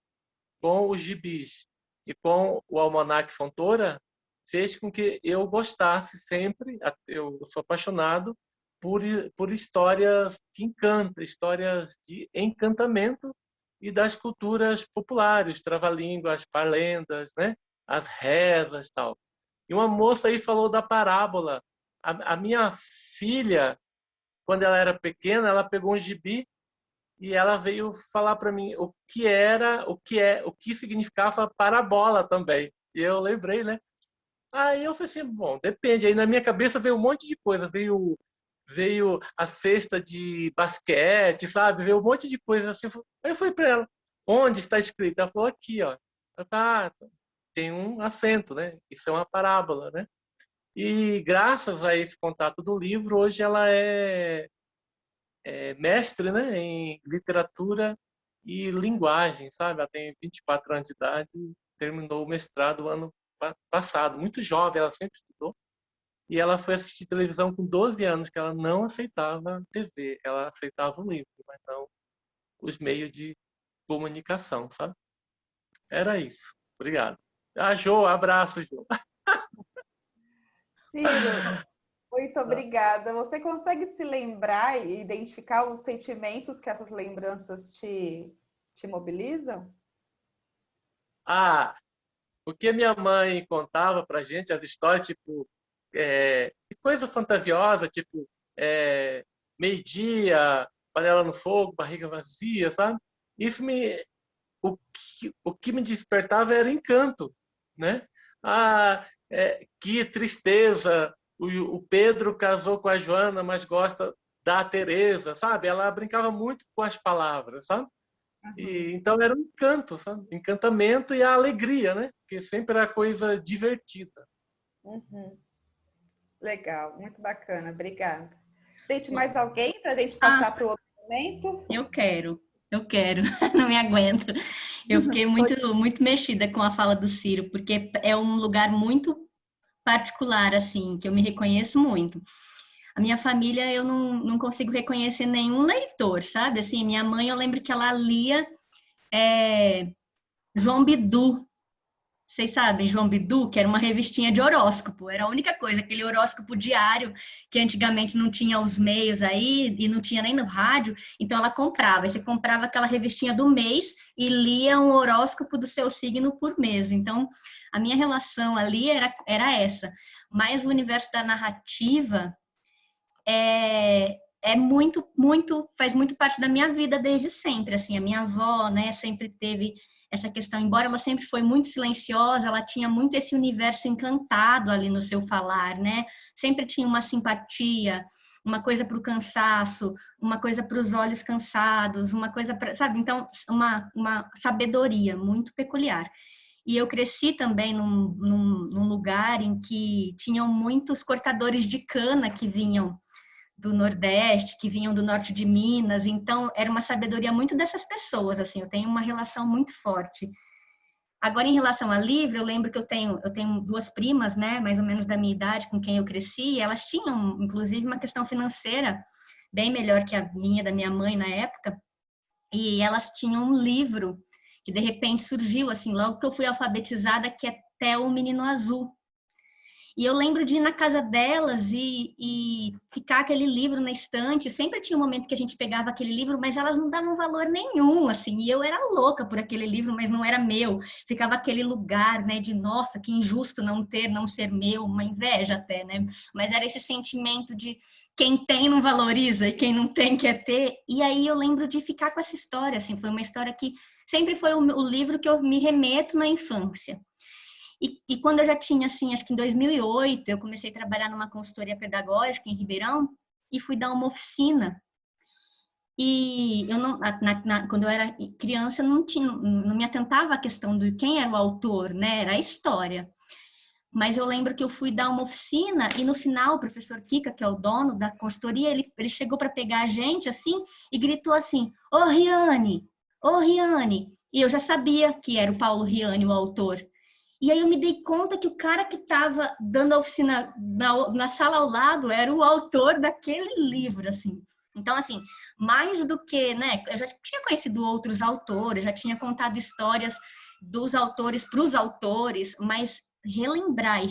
com os gibis e com o almanaque Fontoura fez com que eu gostasse sempre, eu sou apaixonado por histórias que encantam, histórias de encantamento e das culturas populares, trava-línguas, parlendas, né? As rezas e tal. E uma moça aí falou da parábola. A minha filha, quando ela era pequena, ela pegou um gibi e ela veio falar para mim o que significava parabola também. E eu lembrei, né? Aí eu falei assim, bom, depende. Aí na minha cabeça veio um monte de coisa. Veio a cesta de basquete, sabe? Veio um monte de coisa assim. Aí eu falei para ela, onde está escrito? Ela falou aqui, ó. Eu falei, tem um acento, né? Isso é uma parábola, né? E graças a esse contato do livro, hoje ela é mestre, né, em literatura e linguagem, sabe? Ela tem 24 anos de idade e terminou o mestrado ano passado. Muito jovem, ela sempre estudou. E ela foi assistir televisão com 12 anos, que ela não aceitava TV. Ela aceitava o livro, mas não os meios de comunicação, sabe? Era isso. Obrigado. Jô, abraço, Jô. Ciro, muito obrigada. Você consegue se lembrar e identificar os sentimentos que essas lembranças te mobilizam? O que minha mãe contava pra gente, as histórias, tipo, coisa fantasiosa, tipo, meio-dia, panela no fogo, barriga vazia, sabe? Isso o que me despertava era encanto, né? Que tristeza, o Pedro casou com a Joana, mas gosta da Teresa, sabe? Ela brincava muito com as palavras, sabe? E, então era um encanto, sabe? Encantamento e a alegria, né? Porque sempre era coisa divertida. Uhum. Legal, muito bacana, obrigada. Gente, mais alguém para a gente passar para o outro momento? Eu quero, não me aguento. Eu fiquei muito mexida com a fala do Ciro, porque é um lugar muito particular, assim, que eu me reconheço muito. A minha família, eu não consigo reconhecer nenhum leitor, sabe? Assim, minha mãe, eu lembro que ela lia João Bidu. Vocês sabem, João Bidu, que era uma revistinha de horóscopo. Era a única coisa, aquele horóscopo diário, que antigamente não tinha os meios aí, e não tinha nem no rádio, então ela comprava. Você comprava aquela revistinha do mês e lia um horóscopo do seu signo por mês. Então, a minha relação ali era essa. Mas o universo da narrativa faz muito parte da minha vida desde sempre. Assim, a minha avó, né, sempre teve essa questão, embora ela sempre foi muito silenciosa, ela tinha muito esse universo encantado ali no seu falar, né? Sempre tinha uma simpatia, uma coisa para o cansaço, uma coisa para os olhos cansados, uma coisa para, sabe? Então, uma sabedoria muito peculiar. E eu cresci também num lugar em que tinham muitos cortadores de cana que vinham do Nordeste, que vinham do norte de Minas, então era uma sabedoria muito dessas pessoas, assim, eu tenho uma relação muito forte. Agora, em relação a livro, eu lembro que eu tenho duas primas, né, mais ou menos da minha idade, com quem eu cresci, e elas tinham, inclusive, uma questão financeira bem melhor que a minha, da minha mãe na época, e elas tinham um livro que, de repente, surgiu, assim, logo que eu fui alfabetizada, que é Theo, o Menino Azul. E eu lembro de ir na casa delas e ficar aquele livro na estante. Sempre tinha um momento que a gente pegava aquele livro, mas elas não davam valor nenhum, assim. E eu era louca por aquele livro, mas não era meu. Ficava aquele lugar, né, de nossa, que injusto não ser meu, uma inveja até, né? Mas era esse sentimento de quem tem não valoriza e quem não tem quer ter. E aí eu lembro de ficar com essa história, assim. Foi uma história que sempre foi o livro que eu me remeto na infância. E quando eu já tinha, assim, acho que em 2008, eu comecei a trabalhar numa consultoria pedagógica em Ribeirão e fui dar uma oficina. E eu quando eu era criança, eu não me atentava à questão de quem era o autor, né? Era a história. Mas eu lembro que eu fui dar uma oficina e no final o professor Kika, que é o dono da consultoria, ele chegou para pegar a gente, assim, e gritou assim, ô Riane, E eu já sabia que era o Paulo Riani, o autor. E aí eu me dei conta que o cara que estava dando a oficina na sala ao lado era o autor daquele livro, assim. Então, assim, mais do que, né, eu já tinha conhecido outros autores, já tinha contado histórias dos autores para os autores, mas relembrar e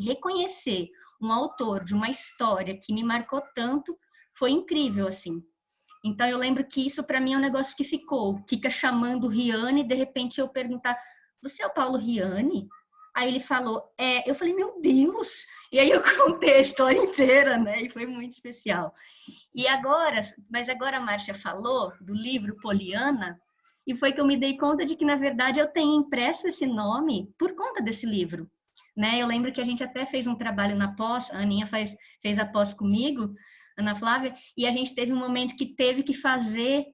reconhecer um autor de uma história que me marcou tanto foi incrível, assim. Então, eu lembro que isso, para mim, é um negócio que fica chamando o Riani, e de repente eu perguntar, você é o Paulo Riani? Aí ele falou, eu falei, meu Deus! E aí eu contei a história inteira, né? E foi muito especial. Mas agora a Márcia falou do livro Poliana, e foi que eu me dei conta de que, na verdade, eu tenho impresso esse nome por conta desse livro. Né? Eu lembro que a gente até fez um trabalho na pós, a Aninha fez a pós comigo, Ana Flávia, e a gente teve um momento que teve que fazer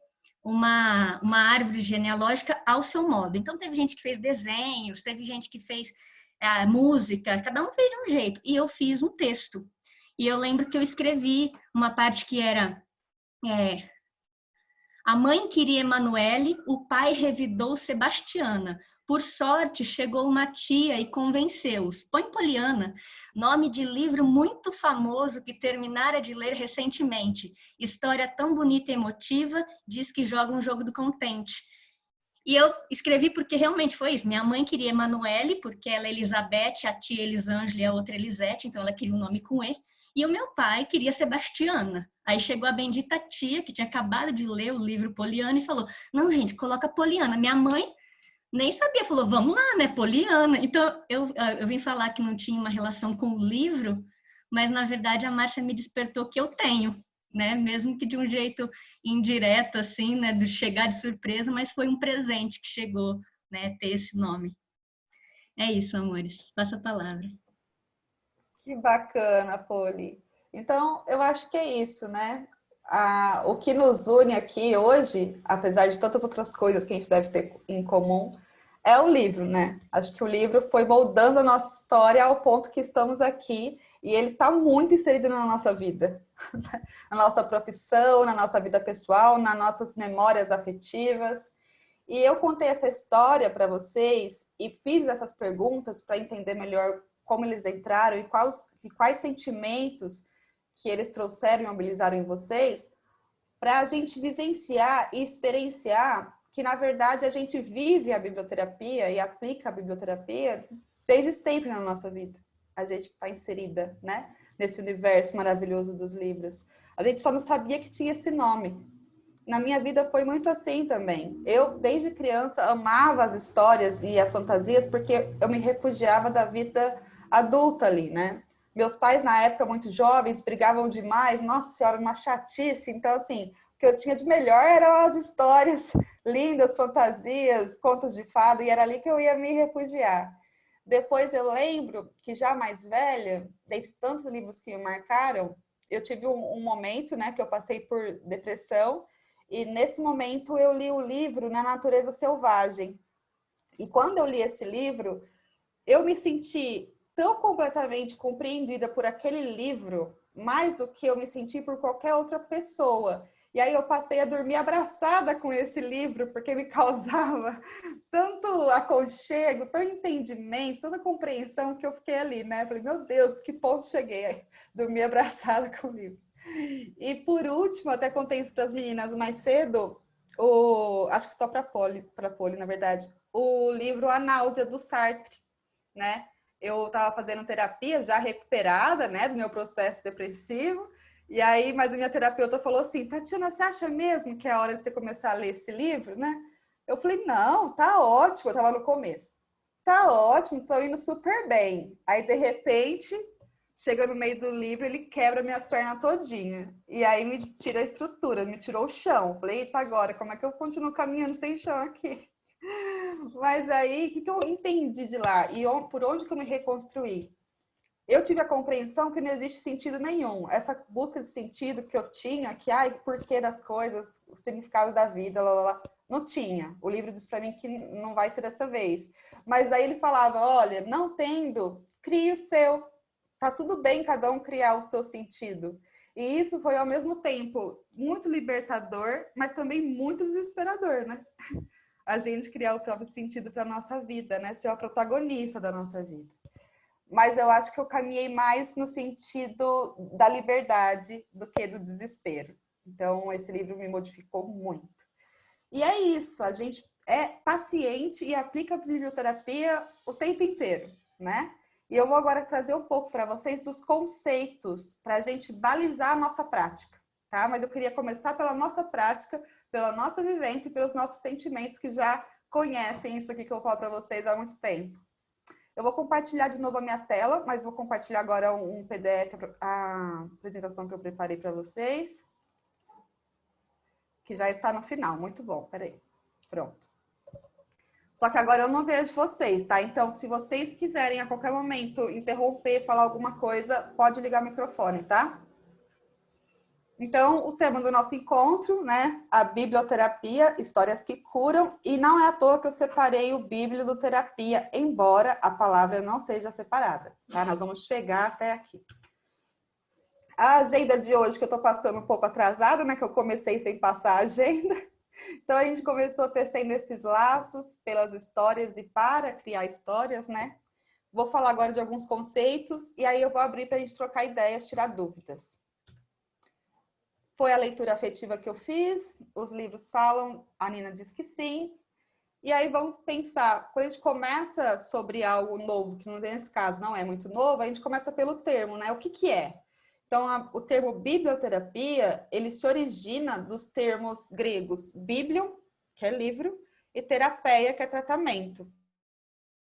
uma árvore genealógica ao seu modo. Então, teve gente que fez desenhos, teve gente que fez música, cada um fez de um jeito. E eu fiz um texto. E eu lembro que eu escrevi uma parte que era... a mãe queria Emanuele, o pai revidou Sebastiana. Por sorte, chegou uma tia e convenceu-os. Põe Poliana, nome de livro muito famoso que terminara de ler recentemente. História tão bonita e emotiva, diz que joga um jogo do contente. E eu escrevi porque realmente foi isso. Minha mãe queria Emanuele, porque ela é Elizabeth, a tia Elisângela e a outra Elisete, então ela queria um nome com E. E o meu pai queria Sebastiana. Aí chegou a bendita tia, que tinha acabado de ler o livro Poliana, e falou, não, gente, coloca Poliana. Minha mãe nem sabia, falou, vamos lá, né, Poliana. Então, eu vim falar que não tinha uma relação com o livro, mas, na verdade, a Márcia me despertou que eu tenho, né, mesmo que de um jeito indireto, assim, né, de chegar de surpresa, mas foi um presente que chegou, né, ter esse nome. É isso, amores. Passa a palavra. Que bacana, Poli. Então, eu acho que é isso, né? O que nos une aqui hoje, apesar de tantas outras coisas que a gente deve ter em comum, é o livro, né? Acho que o livro foi moldando a nossa história ao ponto que estamos aqui e ele está muito inserido na nossa vida, na nossa profissão, na nossa vida pessoal, nas nossas memórias afetivas. E eu contei essa história para vocês e fiz essas perguntas para entender melhor como eles entraram e quais sentimentos que eles trouxeram e mobilizaram em vocês, para a gente vivenciar e experienciar que, na verdade, a gente vive a biblioterapia e aplica a biblioterapia desde sempre na nossa vida. A gente está inserida, né, nesse universo maravilhoso dos livros. A gente só não sabia que tinha esse nome. Na minha vida foi muito assim também. Eu, desde criança, amava as histórias e as fantasias porque eu me refugiava da vida adulta ali, né? Meus pais, na época, muito jovens, brigavam demais. Nossa senhora, uma chatice. Então, assim, o que eu tinha de melhor eram as histórias lindas, fantasias, contos de fada, e era ali que eu ia me refugiar. Depois eu lembro que, já mais velha, dentre tantos livros que me marcaram, eu tive um momento, né, que eu passei por depressão, e nesse momento eu li o livro Na Natureza Selvagem. E quando eu li esse livro, eu me senti tão completamente compreendida por aquele livro, mais do que eu me senti por qualquer outra pessoa. E aí eu passei a dormir abraçada com esse livro, porque me causava tanto aconchego, tanto entendimento, tanta compreensão, que eu fiquei ali, né? Falei, meu Deus, que ponto cheguei aí, dormir abraçada com o livro. E por último, até contei isso para as meninas mais cedo, acho que só para a Poli, na verdade, o livro A Náusea, do Sartre, né? Eu estava fazendo terapia já recuperada, né, do meu processo depressivo, e aí, mas a minha terapeuta falou assim, Tatiana, você acha mesmo que é a hora de você começar a ler esse livro, né? Eu falei, não, tá ótimo, eu estava no começo. Tá ótimo, estou indo super bem. Aí, de repente, chega no meio do livro, ele quebra minhas pernas todinha. E aí me tira a estrutura, me tirou o chão. Falei, eita, agora, como é que eu continuo caminhando sem chão aqui? Mas aí, o que eu entendi de lá? E por onde que eu me reconstruí? Eu tive a compreensão que não existe sentido nenhum. Essa busca de sentido que eu tinha, que, porquê das coisas, o significado da vida, não tinha. O livro diz para mim que não vai ser dessa vez. Mas aí ele falava, olha, não tendo, crie o seu. Tá tudo bem cada um criar o seu sentido. E isso foi, ao mesmo tempo, muito libertador, mas também muito desesperador, né? a gente criar o próprio sentido para a nossa vida, né? Ser a protagonista da nossa vida. Mas eu acho que eu caminhei mais no sentido da liberdade do que do desespero. Então, esse livro me modificou muito. E é isso, a gente é paciente e aplica a biblioterapia o tempo inteiro, né? E eu vou agora trazer um pouco para vocês dos conceitos para a gente balizar a nossa prática, tá? Mas eu queria começar pela nossa prática, pela nossa vivência e pelos nossos sentimentos que já conhecem isso aqui que eu vou falar para vocês há muito tempo. Eu vou compartilhar de novo a minha tela, mas vou compartilhar agora um PDF, a apresentação que eu preparei para vocês, que já está no final. Muito bom, peraí. Pronto. Só que agora eu não vejo vocês, tá? Então, se vocês quiserem a qualquer momento interromper, falar alguma coisa, pode ligar o microfone, tá? Então, o tema do nosso encontro, né? A biblioterapia, histórias que curam. E não é à toa que eu separei o biblioterapia, embora a palavra não seja separada, tá? Nós vamos chegar até aqui. A agenda de hoje, que eu tô passando um pouco atrasada, né? Que eu comecei sem passar a agenda. Então, a gente começou tecendo esses laços pelas histórias e para criar histórias, né? Vou falar agora de alguns conceitos e aí eu vou abrir para a gente trocar ideias, tirar dúvidas. Foi a leitura afetiva que eu fiz, os livros falam, a Nina diz que sim. E aí vamos pensar, quando a gente começa sobre algo novo, que nesse caso não é muito novo, a gente começa pelo termo, né? O que que é? Então, o termo biblioterapia, ele se origina dos termos gregos biblion, que é livro, e terapeia, que é tratamento.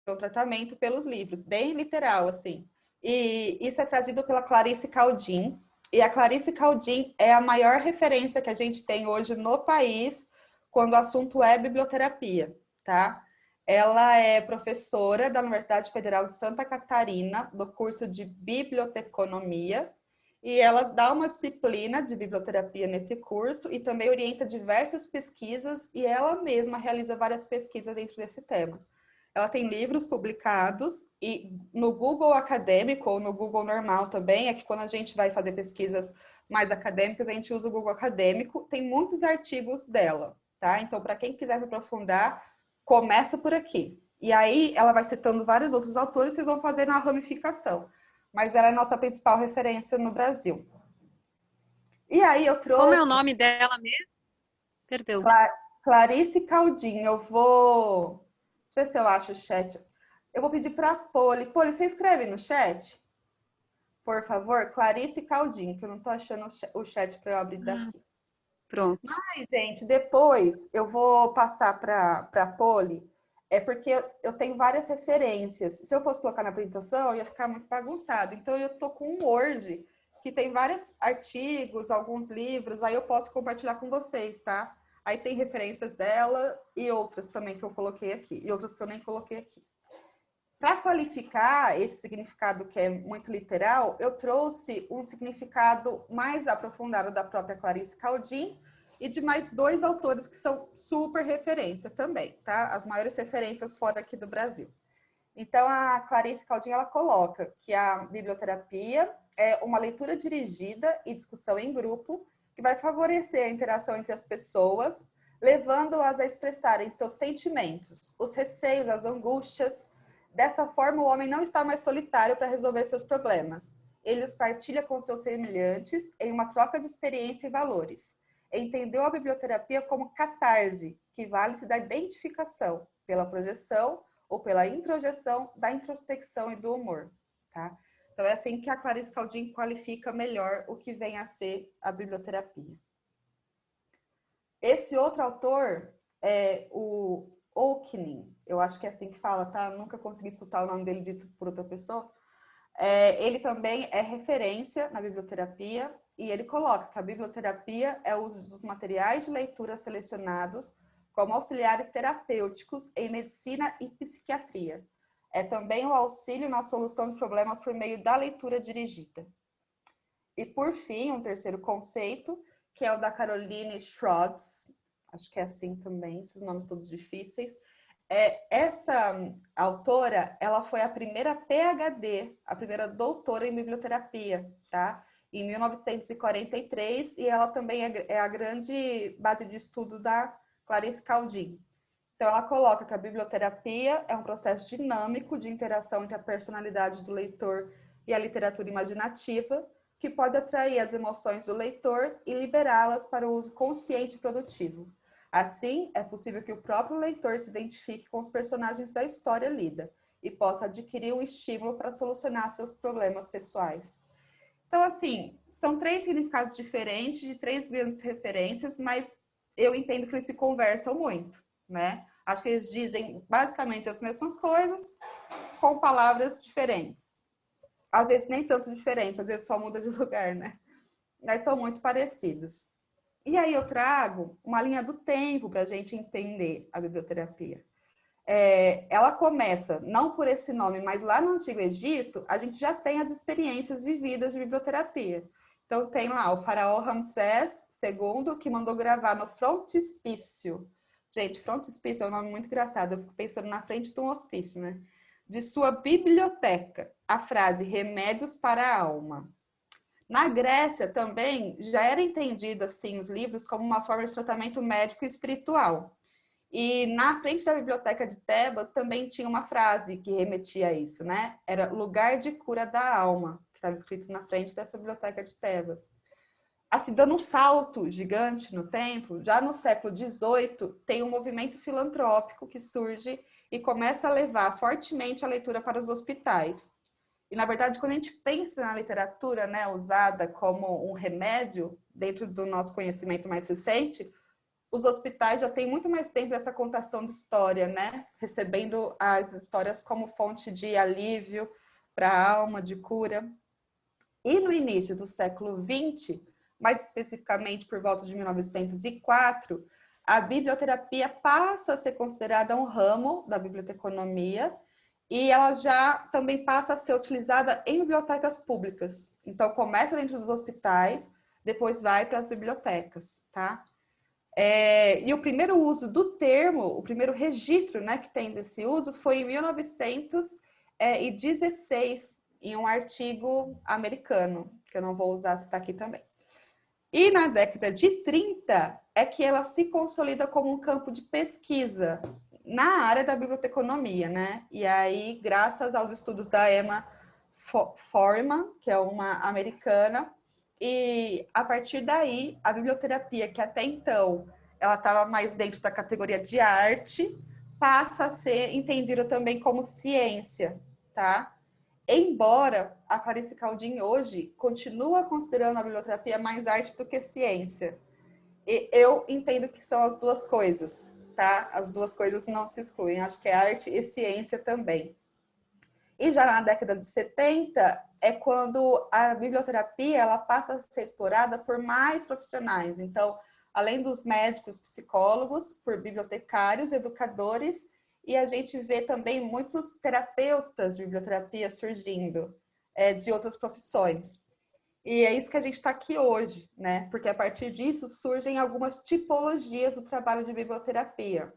Então, tratamento pelos livros, bem literal, assim. E isso é trazido pela Clarice Caldin. E a Clarice Caldin é a maior referência que a gente tem hoje no país quando o assunto é biblioterapia, tá? Ela é professora da Universidade Federal de Santa Catarina, do curso de biblioteconomia, e ela dá uma disciplina de biblioterapia nesse curso e também orienta diversas pesquisas e ela mesma realiza várias pesquisas dentro desse tema. Ela tem livros publicados e no Google acadêmico ou no Google normal também, é que quando a gente vai fazer pesquisas mais acadêmicas, a gente usa o Google acadêmico, tem muitos artigos dela, tá? Então, para quem quiser se aprofundar, começa por aqui. E aí, ela vai citando vários outros autores, vocês vão fazer uma ramificação. Mas ela é a nossa principal referência no Brasil. E aí eu trouxe... Como é o nome dela mesmo? Perdão. Clarice Caldin. Eu vou... Deixa eu ver se eu acho o chat. Eu vou pedir para a Poli. Poli, você escreve no chat? Por favor, Clarice Caldin, que eu não estou achando o chat para eu abrir daqui. Pronto. Mas, gente, depois eu vou passar para a Poli. É porque eu tenho várias referências. Se eu fosse colocar na apresentação, ia ficar muito bagunçado. Então, eu tô com um Word que tem vários artigos, alguns livros, aí eu posso compartilhar com vocês, tá? Aí tem referências dela e outras também que eu coloquei aqui, e outras que eu nem coloquei aqui. Para qualificar esse significado que é muito literal, eu trouxe um significado mais aprofundado da própria Clarice Caldin, e de mais dois autores que são super referência também, tá? As maiores referências fora aqui do Brasil. Então, a Clarice Caldin, ela coloca que a biblioterapia é uma leitura dirigida e discussão em grupo que vai favorecer a interação entre as pessoas, levando-as a expressarem seus sentimentos, os receios, as angústias. Dessa forma, o homem não está mais solitário para resolver seus problemas. Ele os partilha com seus semelhantes em uma troca de experiência e valores. Entendeu a biblioterapia como catarse, que vale-se da identificação, pela projeção ou pela introjeção da introspecção e do humor, tá? Então, é assim que a Clarice Caldin qualifica melhor o que vem a ser a biblioterapia. Esse outro autor é o Oaknin, eu acho que é assim que fala, tá? Eu nunca consegui escutar o nome dele dito por outra pessoa. Ele também é referência na biblioterapia e ele coloca que a biblioterapia é o uso dos materiais de leitura selecionados como auxiliares terapêuticos em medicina e psiquiatria. É também o auxílio na solução de problemas por meio da leitura dirigida. E, por fim, um terceiro conceito, que é o da Caroline Schrods, acho que é assim também, esses nomes todos difíceis. Essa autora, ela foi a primeira PhD, a primeira doutora em biblioterapia, tá? Em 1943, e ela também é a grande base de estudo da Clarice Caldin. Então, ela coloca que a biblioterapia é um processo dinâmico de interação entre a personalidade do leitor e a literatura imaginativa, que pode atrair as emoções do leitor e liberá-las para o uso consciente e produtivo. Assim, é possível que o próprio leitor se identifique com os personagens da história lida e possa adquirir um estímulo para solucionar seus problemas pessoais. Então, assim, são 3 significados diferentes, de 3 grandes referências, mas eu entendo que eles se conversam muito, né? Acho que eles dizem basicamente as mesmas coisas, com palavras diferentes. Às vezes nem tanto diferente, às vezes só muda de lugar, né? Mas são muito parecidos. E aí eu trago uma linha do tempo para a gente entender a biblioterapia. Ela começa, não por esse nome, mas lá no Antigo Egito, a gente já tem as experiências vividas de biblioterapia. Então tem lá o faraó Ramsés II, que mandou gravar no frontispício. Gente, frontispício é um nome muito engraçado, eu fico pensando na frente de um hospício, né? De sua biblioteca, a frase remédios para a alma. Na Grécia também já era entendido assim os livros como uma forma de tratamento médico e espiritual. E na frente da biblioteca de Tebas também tinha uma frase que remetia a isso, né? Era lugar de cura da alma, que estava escrito na frente dessa biblioteca de Tebas. Assim, dando um salto gigante no tempo, já no século XVIII, tem um movimento filantrópico que surge e começa a levar fortemente a leitura para os hospitais. E, na verdade, quando a gente pensa na literatura, né, usada como um remédio, dentro do nosso conhecimento mais recente, os hospitais já têm muito mais tempo dessa contação de história, né? Recebendo as histórias como fonte de alívio para a alma, de cura. E no início do século XX, mais especificamente por volta de 1904, a biblioterapia passa a ser considerada um ramo da biblioteconomia e ela já também passa a ser utilizada em bibliotecas públicas. Então, começa dentro dos hospitais, depois vai para as bibliotecas, tá? E o primeiro uso do termo, o primeiro registro, né, que tem desse uso foi em 1916, em um artigo americano, que eu não vou usar, citar aqui também. E na década de 30 é que ela se consolida como um campo de pesquisa na área da biblioteconomia, né? E aí, graças aos estudos da Emma Foreman, que é uma americana, e a partir daí, a biblioterapia, que até então ela estava mais dentro da categoria de arte, passa a ser entendida também como ciência, tá? Embora a Clarice Caldin hoje continua considerando a biblioterapia mais arte do que ciência. E eu entendo que são as duas coisas, tá? As duas coisas não se excluem. Acho que é arte e ciência também. E já na década de 70 é quando a biblioterapia ela passa a ser explorada por mais profissionais. Então, além dos médicos, psicólogos, por bibliotecários, educadores, e a gente vê também muitos terapeutas de biblioterapia surgindo, de outras profissões. E é isso que a gente está aqui hoje, né? Porque a partir disso surgem algumas tipologias do trabalho de biblioterapia,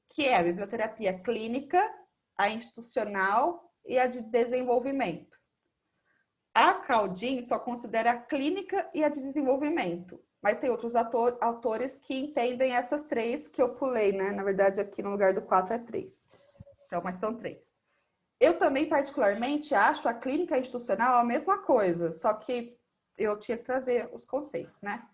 que é a biblioterapia clínica, a institucional e a de desenvolvimento. A Caldin só considera a clínica e a de desenvolvimento, mas tem outros autores que entendem essas 3 que eu pulei, né? Na verdade, aqui no lugar do 4 é 3. Então, mas são 3. Eu também, particularmente, acho a clínica institucional a mesma coisa, só que eu tinha que trazer os conceitos, né?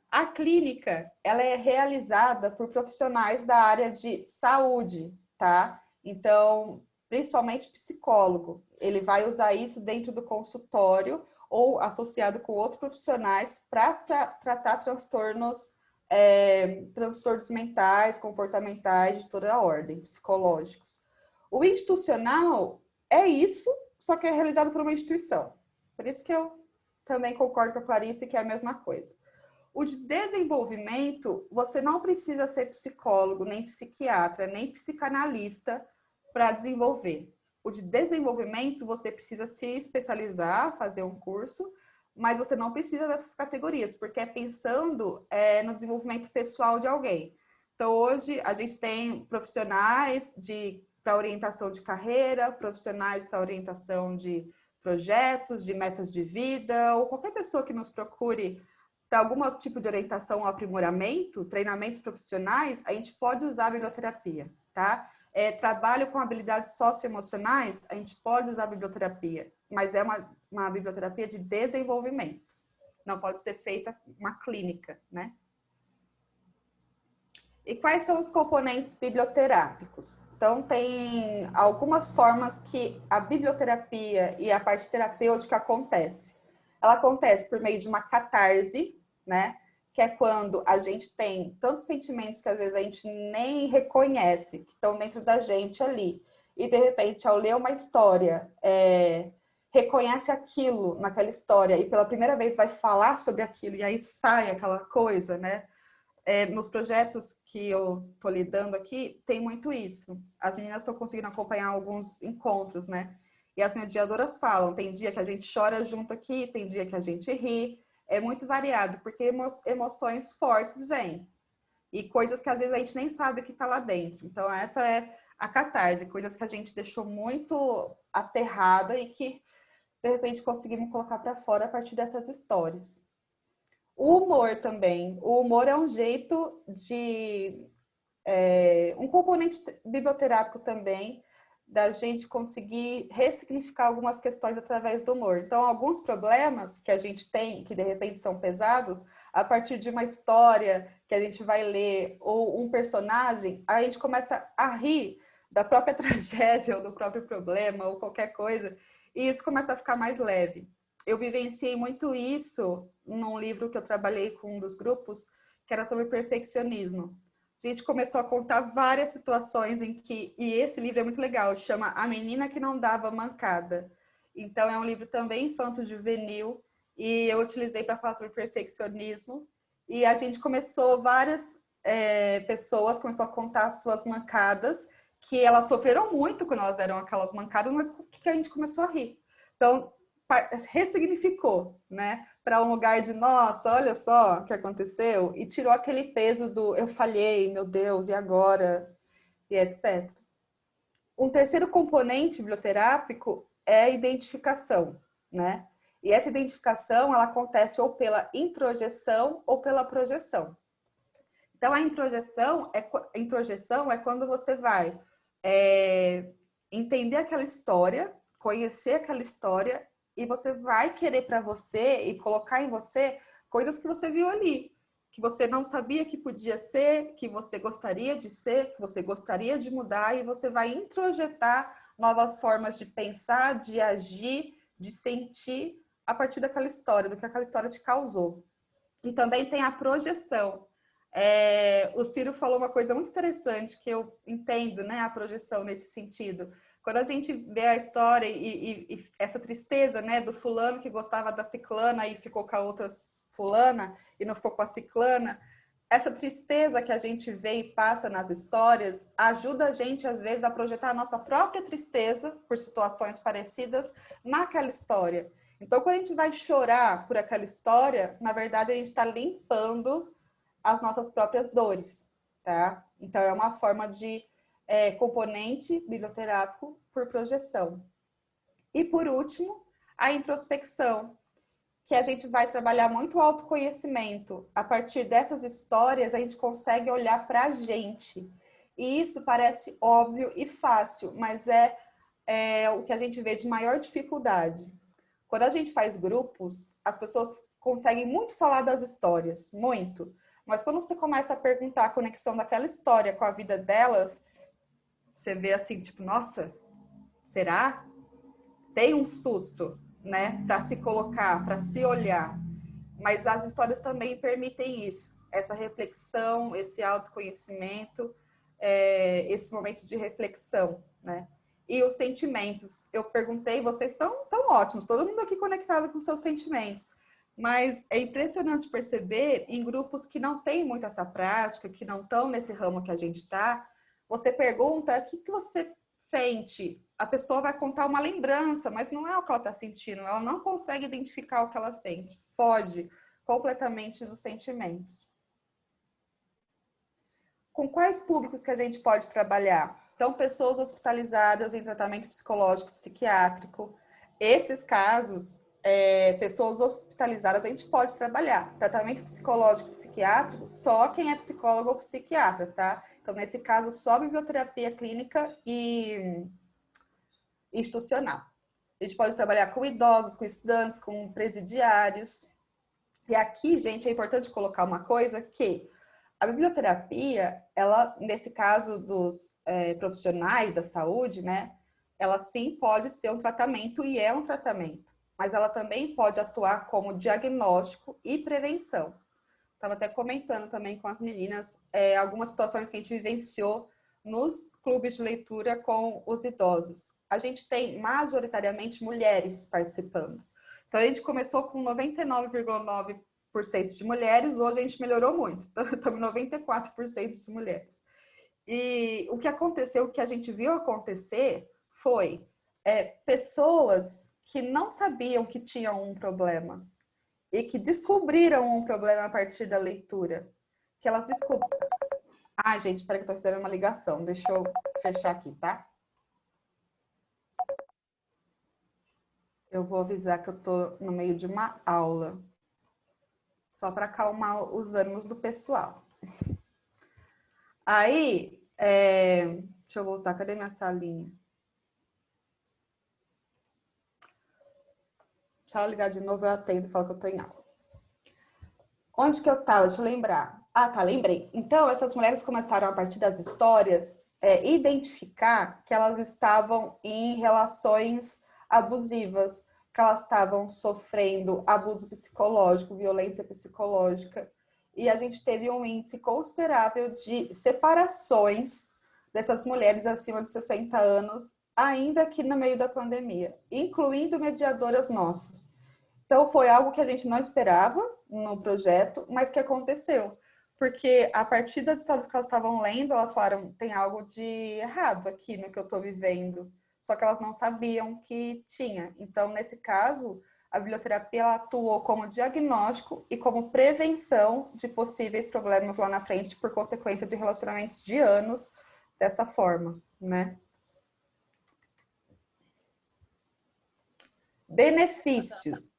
A clínica, ela é realizada por profissionais da área de saúde, tá? Então, principalmente psicólogo. Ele vai usar isso dentro do consultório ou associado com outros profissionais para tratar transtornos mentais, comportamentais, de toda a ordem, psicológicos. O institucional é isso, só que é realizado por uma instituição. Por isso que eu também concordo com a Clarice que é a mesma coisa. O de desenvolvimento, você não precisa ser psicólogo, nem psiquiatra, nem psicanalista para desenvolver. O de desenvolvimento, você precisa se especializar, fazer um curso, mas você não precisa dessas categorias, porque é pensando no desenvolvimento pessoal de alguém. Então, hoje, a gente tem profissionais para orientação de carreira, profissionais para orientação de projetos, de metas de vida, ou qualquer pessoa que nos procure para algum tipo de orientação ou aprimoramento, treinamentos profissionais, a gente pode usar a biblioterapia, tá? Trabalho com habilidades socioemocionais, a gente pode usar a biblioterapia, mas é uma biblioterapia de desenvolvimento. Não pode ser feita uma clínica, né? E quais são os componentes biblioterápicos? Então, tem algumas formas que a biblioterapia e a parte terapêutica acontece. Ela acontece por meio de uma catarse, né? Que é quando a gente tem tantos sentimentos que às vezes a gente nem reconhece, que estão dentro da gente ali. E, de repente, ao ler uma história, reconhece aquilo naquela história e pela primeira vez vai falar sobre aquilo e aí sai aquela coisa, né? Nos projetos que eu estou lidando aqui, tem muito isso. As meninas estão conseguindo acompanhar alguns encontros, né? E as mediadoras falam, tem dia que a gente chora junto aqui, tem dia que a gente ri. É muito variado, porque emoções fortes vêm. E coisas que às vezes a gente nem sabe que está lá dentro. Então, essa é a catarse, coisas que a gente deixou muito aterrada e que, de repente, conseguimos colocar para fora a partir dessas histórias. O humor também. O humor é um jeito de... um componente biblioterápico também, da gente conseguir ressignificar algumas questões através do humor. Então, alguns problemas que a gente tem, que de repente são pesados, a partir de uma história que a gente vai ler, ou um personagem, a gente começa a rir da própria tragédia, ou do próprio problema, ou qualquer coisa, e isso começa a ficar mais leve. Eu vivenciei muito isso num livro que eu trabalhei com um dos grupos, que era sobre perfeccionismo. A gente começou a contar várias situações em que... E esse livro é muito legal, chama A Menina que Não Dava Mancada. Então, é um livro também infanto-juvenil, e eu utilizei para falar sobre perfeccionismo. E a gente começou, várias pessoas começaram a contar as suas mancadas, que elas sofreram muito quando elas deram aquelas mancadas, mas o que a gente começou a rir. Então, ressignificou, né? Para um lugar de, nossa, olha só o que aconteceu, e tirou aquele peso do eu falhei, meu Deus, e agora? E etc. Um terceiro componente biblioterápico é a identificação, né? E essa identificação, ela acontece ou pela introjeção ou pela projeção. Então, a introjeção é quando você vai entender aquela história, conhecer aquela história, e você vai querer para você e colocar em você coisas que você viu ali, que você não sabia que podia ser, que você gostaria de ser, que você gostaria de mudar, e você vai introjetar novas formas de pensar, de agir, de sentir a partir daquela história, do que aquela história te causou. E também tem a projeção. O Ciro falou uma coisa muito interessante, que eu entendo, né, a projeção nesse sentido. Quando a gente vê a história e essa tristeza, né, do fulano que gostava da ciclana e ficou com a outra fulana e não ficou com a ciclana, essa tristeza que a gente vê e passa nas histórias ajuda a gente, às vezes, a projetar a nossa própria tristeza por situações parecidas naquela história. Então, quando a gente vai chorar por aquela história, na verdade, a gente está limpando as nossas próprias dores, tá? Então, é uma forma de componente biblioterápico por projeção. E, por último, a introspecção, que a gente vai trabalhar muito o autoconhecimento. A partir dessas histórias, a gente consegue olhar para a gente. E isso parece óbvio e fácil, mas é o que a gente vê de maior dificuldade. Quando a gente faz grupos, as pessoas conseguem muito falar das histórias, muito. Mas quando você começa a perguntar a conexão daquela história com a vida delas, você vê assim, tipo, nossa, será? Tem um susto, né? Para se colocar, para se olhar. Mas as histórias também permitem isso. Essa reflexão, esse autoconhecimento, esse momento de reflexão, né? E os sentimentos. Eu perguntei, vocês estão tão ótimos, todo mundo aqui conectado com seus sentimentos. Mas é impressionante perceber em grupos que não têm muito essa prática, que não estão nesse ramo que a gente está, você pergunta, o que você sente? A pessoa vai contar uma lembrança, mas não é o que ela está sentindo, ela não consegue identificar o que ela sente, foge completamente dos sentimentos. Com quais públicos que a gente pode trabalhar? Então, pessoas hospitalizadas em tratamento psicológico, psiquiátrico. Esses casos, pessoas hospitalizadas, a gente pode trabalhar. Tratamento psicológico, psiquiátrico, só quem é psicólogo ou psiquiatra, tá? Então, nesse caso, só biblioterapia clínica e institucional. A gente pode trabalhar com idosos, com estudantes, com presidiários. E aqui, gente, é importante colocar uma coisa que a biblioterapia, ela, nesse caso dos profissionais da saúde, né? Ela sim pode ser um tratamento e é um tratamento. Mas ela também pode atuar como diagnóstico e prevenção. Estava até comentando também com as meninas algumas situações que a gente vivenciou nos clubes de leitura com os idosos. A gente tem majoritariamente mulheres participando. Então, a gente começou com 99,9% de mulheres, hoje a gente melhorou muito, estamos 94% de mulheres. E o que aconteceu, o que a gente viu acontecer foi pessoas que não sabiam que tinham um problema e que descobriram um problema a partir da leitura. Que elas descobriram. Ai, gente, espera que eu tô recebendo uma ligação. Deixa eu fechar aqui, tá? Eu vou avisar que eu tô no meio de uma aula. Só para acalmar os ânimos do pessoal. Aí, deixa eu voltar. Cadê minha salinha? Deixa eu ligar de novo, eu atendo e falo que eu tô em aula. Onde que eu tava? Deixa eu lembrar. Ah, tá, lembrei. Então, essas mulheres começaram, a partir das histórias, identificar que elas estavam em relações abusivas, que elas estavam sofrendo abuso psicológico, violência psicológica. E a gente teve um índice considerável de separações dessas mulheres acima de 60 anos, ainda aqui no meio da pandemia, incluindo mediadoras nossas. Então, foi algo que a gente não esperava no projeto, mas que aconteceu. Porque a partir das histórias que elas estavam lendo, elas falaram, tem algo de errado aqui no que eu estou vivendo. Só que elas não sabiam que tinha. Então, nesse caso, a biblioterapia ela atuou como diagnóstico e como prevenção de possíveis problemas lá na frente por consequência de relacionamentos de anos dessa forma, né? Benefícios.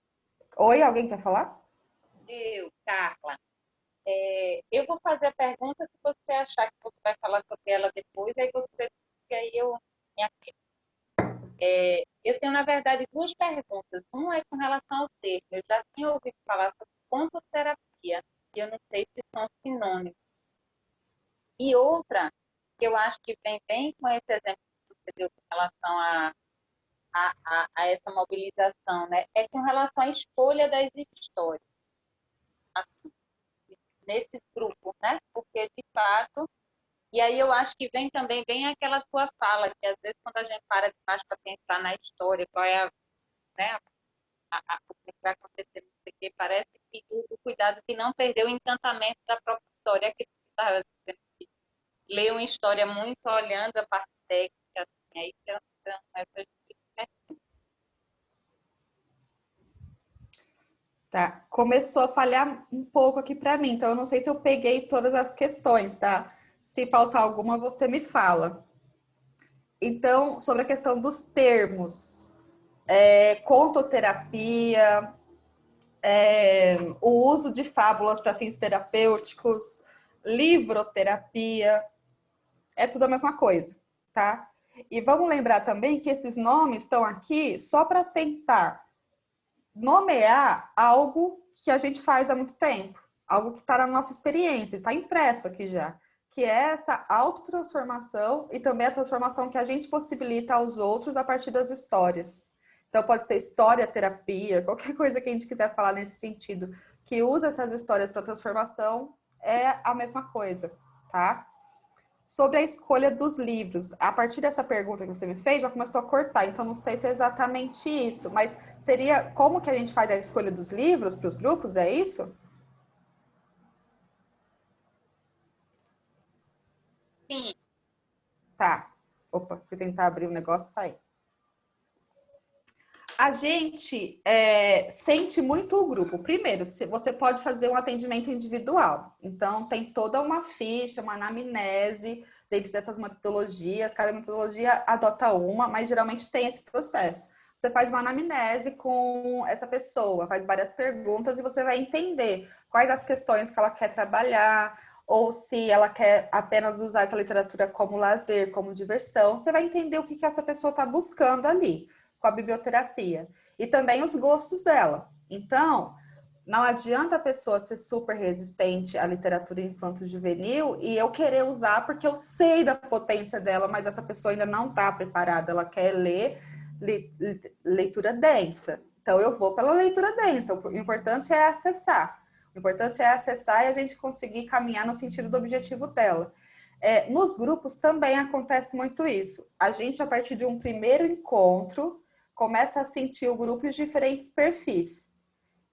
Oi, alguém quer falar? Eu, Carla. Eu vou fazer a pergunta, se você achar que você vai falar sobre ela depois, aí você e aí eu me afirmo. Eu tenho, na verdade, duas perguntas. Uma é com relação ao termo. Eu já tinha ouvido falar sobre contoterapia, e eu não sei se são sinônimos. E outra, que eu acho que vem bem com esse exemplo que você deu com relação a essa mobilização, né? É com relação à escolha das histórias, assim, nesses grupos, né? Porque, de fato, e aí eu acho que vem também bem aquela sua fala, que às vezes quando a gente para demais para pensar na história, qual é né, o que vai acontecer, não sei o quê, parece que o cuidado de não perder o encantamento da própria história, que você estava dizendo que ler uma história muito olhando a parte técnica, assim, aí são essas. Tá, começou a falhar um pouco aqui para mim, então eu não sei se eu peguei todas as questões, tá? Se faltar alguma, você me fala. Então, sobre a questão dos termos, contoterapia, o uso de fábulas para fins terapêuticos, livroterapia, é tudo a mesma coisa, tá? E vamos lembrar também que esses nomes estão aqui só para tentar nomear algo que a gente faz há muito tempo, algo que está na nossa experiência, está impresso aqui já, que é essa autotransformação e também a transformação que a gente possibilita aos outros a partir das histórias. Então pode ser história, terapia, qualquer coisa que a gente quiser falar nesse sentido, que usa essas histórias para transformação, é a mesma coisa, tá? Sobre a escolha dos livros, a partir dessa pergunta que você me fez, já começou a cortar, então não sei se é exatamente isso, mas seria como que a gente faz a escolha dos livros para os grupos, é isso? Sim. Tá. Opa, fui tentar abrir o negócio e sair. A gente sente muito o grupo. Primeiro, você pode fazer um atendimento individual. Então, tem toda uma ficha, uma anamnese dentro dessas metodologias. Cada metodologia adota uma, mas geralmente tem esse processo. você faz uma anamnese com essa pessoa, faz várias perguntas e você vai entender quais as questões que ela quer trabalhar, ou se ela quer apenas usar essa literatura como lazer, como diversão. Você vai entender o que essa pessoa está buscando ali, com a biblioterapia. E também os gostos dela. Então, não adianta a pessoa ser super resistente à literatura infanto-juvenil e eu querer usar porque eu sei da potência dela, mas essa pessoa ainda não está preparada. Ela quer ler leitura densa. Então, eu vou pela leitura densa. O importante é acessar. O importante é acessar e a gente conseguir caminhar no sentido do objetivo dela. Nos grupos também acontece muito isso. A gente, a partir de um primeiro encontro, começa a sentir o grupo em diferentes perfis.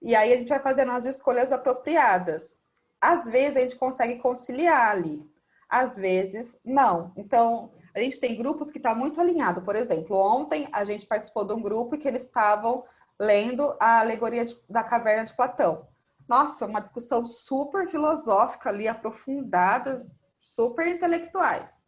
E aí a gente vai fazendo as escolhas apropriadas. Às vezes a gente consegue conciliar ali, às vezes não. Então, a gente tem grupos que estão muito alinhados. Por exemplo, ontem a gente participou de um grupo que eles estavam lendo a alegoria da caverna de Platão. Nossa, uma discussão super filosófica ali, aprofundada, super intelectuais.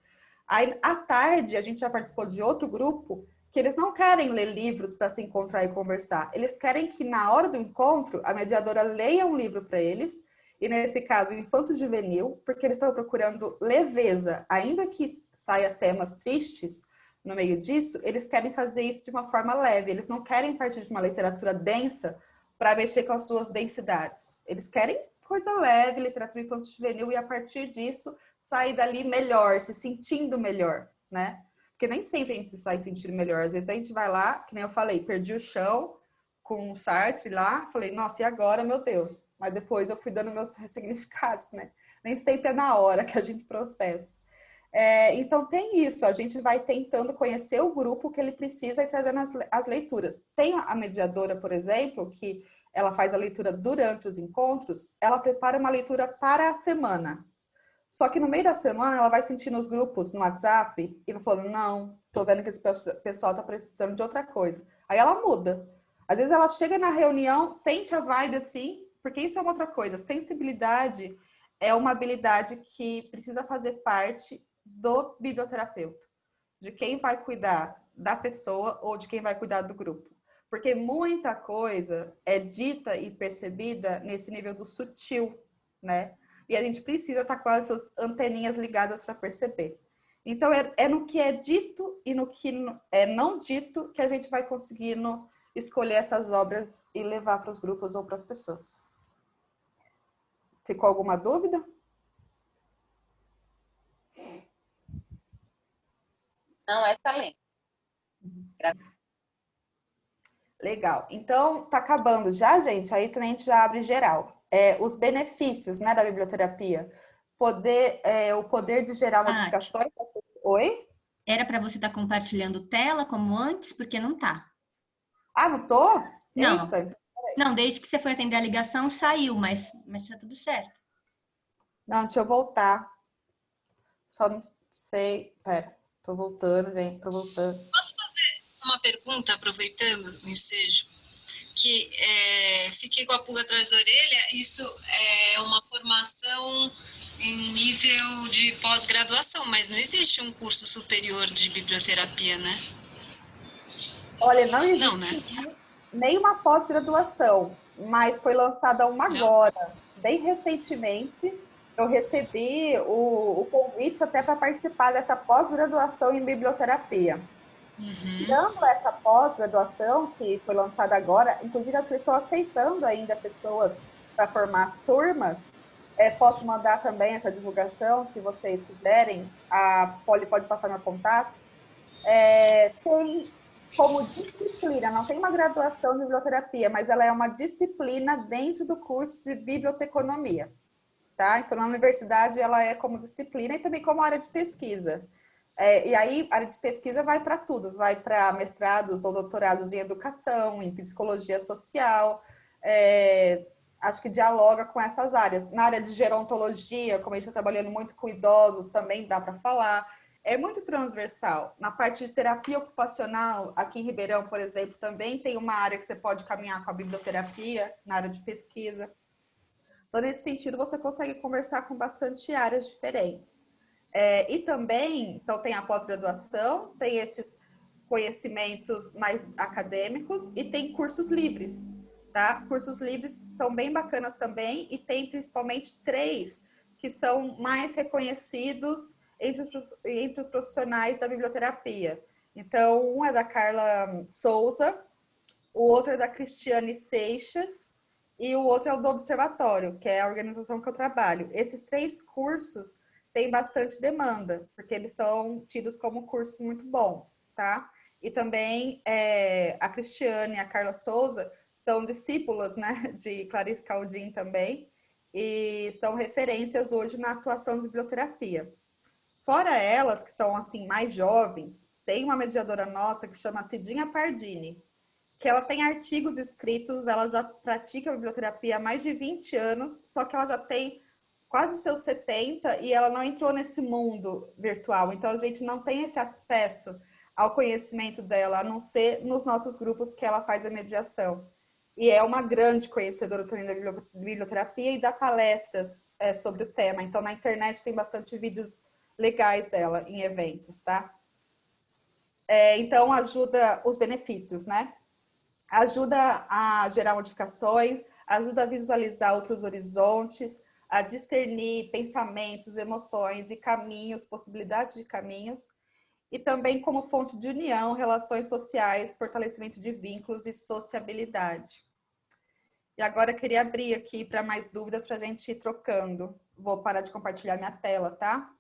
Aí, à tarde, a gente já participou de outro grupo que eles não querem ler livros para se encontrar e conversar. Eles querem que, na hora do encontro, a mediadora leia um livro para eles, e nesse caso, infanto-juvenil, porque eles estão procurando leveza, ainda que saia temas tristes no meio disso, eles querem fazer isso de uma forma leve. Eles não querem partir de uma literatura densa para mexer com as suas densidades. Eles querem coisa leve, literatura infanto-juvenil, e a partir disso, sair dali melhor, se sentindo melhor, né? Porque nem sempre a gente se sai sentindo melhor. Às vezes a gente vai lá, que nem eu falei, perdi o chão com o Sartre lá, falei, nossa, e agora, meu Deus? Mas depois eu fui dando meus ressignificados, né? Nem sempre é na hora que a gente processa. Então tem isso, a gente vai tentando conhecer o grupo que ele precisa e trazendo as leituras. Tem a mediadora, por exemplo, que ela faz a leitura durante os encontros, ela prepara uma leitura para a semana. Só que no meio da semana ela vai sentir nos grupos, no WhatsApp, e vai falando, não, tô vendo que esse pessoal tá precisando de outra coisa. Aí ela muda. Às vezes ela chega na reunião, sente a vibe assim, porque isso é uma outra coisa. Sensibilidade é uma habilidade que precisa fazer parte do biblioterapeuta, de quem vai cuidar da pessoa ou de quem vai cuidar do grupo. Porque muita coisa é dita e percebida nesse nível do sutil, né? E a gente precisa estar com essas anteninhas ligadas para perceber. Então, no que é dito e no que é não dito que a gente vai conseguindo escolher essas obras e levar para os grupos ou para as pessoas. Ficou alguma dúvida? Não, excelente. Legal. Então, tá acabando já, gente? Aí também a gente já abre geral. Os benefícios, né, da biblioterapia. O poder de gerar modificações. Oi? Era para você estar compartilhando tela como antes, porque não tá. Ah, não tô? Não. Eita. Não, desde que você foi atender a ligação, saiu, mas tá tudo certo. Não, deixa eu voltar. Só não sei. Pera, tô voltando, gente, tô voltando. Posso fazer uma pergunta, aproveitando o ensejo? Que fiquei com a pulga atrás da orelha. Isso é uma formação em nível de pós-graduação, mas não existe um curso superior de biblioterapia, né? Olha, não existe não, né? Nenhuma pós-graduação, mas foi lançada uma agora, bem recentemente. Eu recebi o convite até para participar dessa pós-graduação em biblioterapia. Dando essa pós-graduação, que foi lançada agora, inclusive acho que eu estou aceitando ainda pessoas para formar as turmas. Posso mandar também essa divulgação, se vocês quiserem. A Poli pode passar meu contato. Tem como disciplina, não tem uma graduação de biblioterapia, mas ela é uma disciplina dentro do curso de biblioteconomia. Tá? Então, na universidade, ela é como disciplina e também como área de pesquisa. E aí, a área de pesquisa vai para tudo, vai para mestrados ou doutorados em educação, em psicologia social, acho que dialoga com essas áreas. Na área de gerontologia, como a gente está trabalhando muito com idosos, também dá para falar. É muito transversal. Na parte de terapia ocupacional, aqui em Ribeirão, por exemplo, também tem uma área que você pode caminhar com a biblioterapia, na área de pesquisa. Então, nesse sentido, você consegue conversar com bastante áreas diferentes. E também, então, tem a pós-graduação, tem esses conhecimentos mais acadêmicos e tem cursos livres, tá? Cursos livres são bem bacanas também e tem principalmente 3 que são mais reconhecidos entre os profissionais da biblioterapia. Então, um é da Carla Souza, o outro é da Cristiane Seixas e o outro é o do Observatório, que é a organização que eu trabalho. Esses 3 cursos têm bastante demanda, porque eles são tidos como cursos muito bons, tá? E também a Cristiane e a Carla Souza são discípulas, né, de Clarice Caldin também, e são referências hoje na atuação de biblioterapia. Fora elas, que são assim mais jovens, tem uma mediadora nossa que chama Cidinha Pardini, que ela tem artigos escritos, ela já pratica biblioterapia há mais de 20 anos, só que ela já tem quase seus 70 e ela não entrou nesse mundo virtual. Então, a gente não tem esse acesso ao conhecimento dela, a não ser nos nossos grupos que ela faz a mediação. E é uma grande conhecedora também da biblioterapia e dá palestras sobre o tema. Então, na internet tem bastante vídeos legais dela em eventos, tá? Então, ajuda os benefícios, né? Ajuda a gerar modificações, ajuda a visualizar outros horizontes, a discernir pensamentos, emoções e caminhos, possibilidades de caminhos, e também como fonte de união, relações sociais, fortalecimento de vínculos e sociabilidade. E agora eu queria abrir aqui para mais dúvidas para a gente ir trocando. Vou parar de compartilhar minha tela, tá?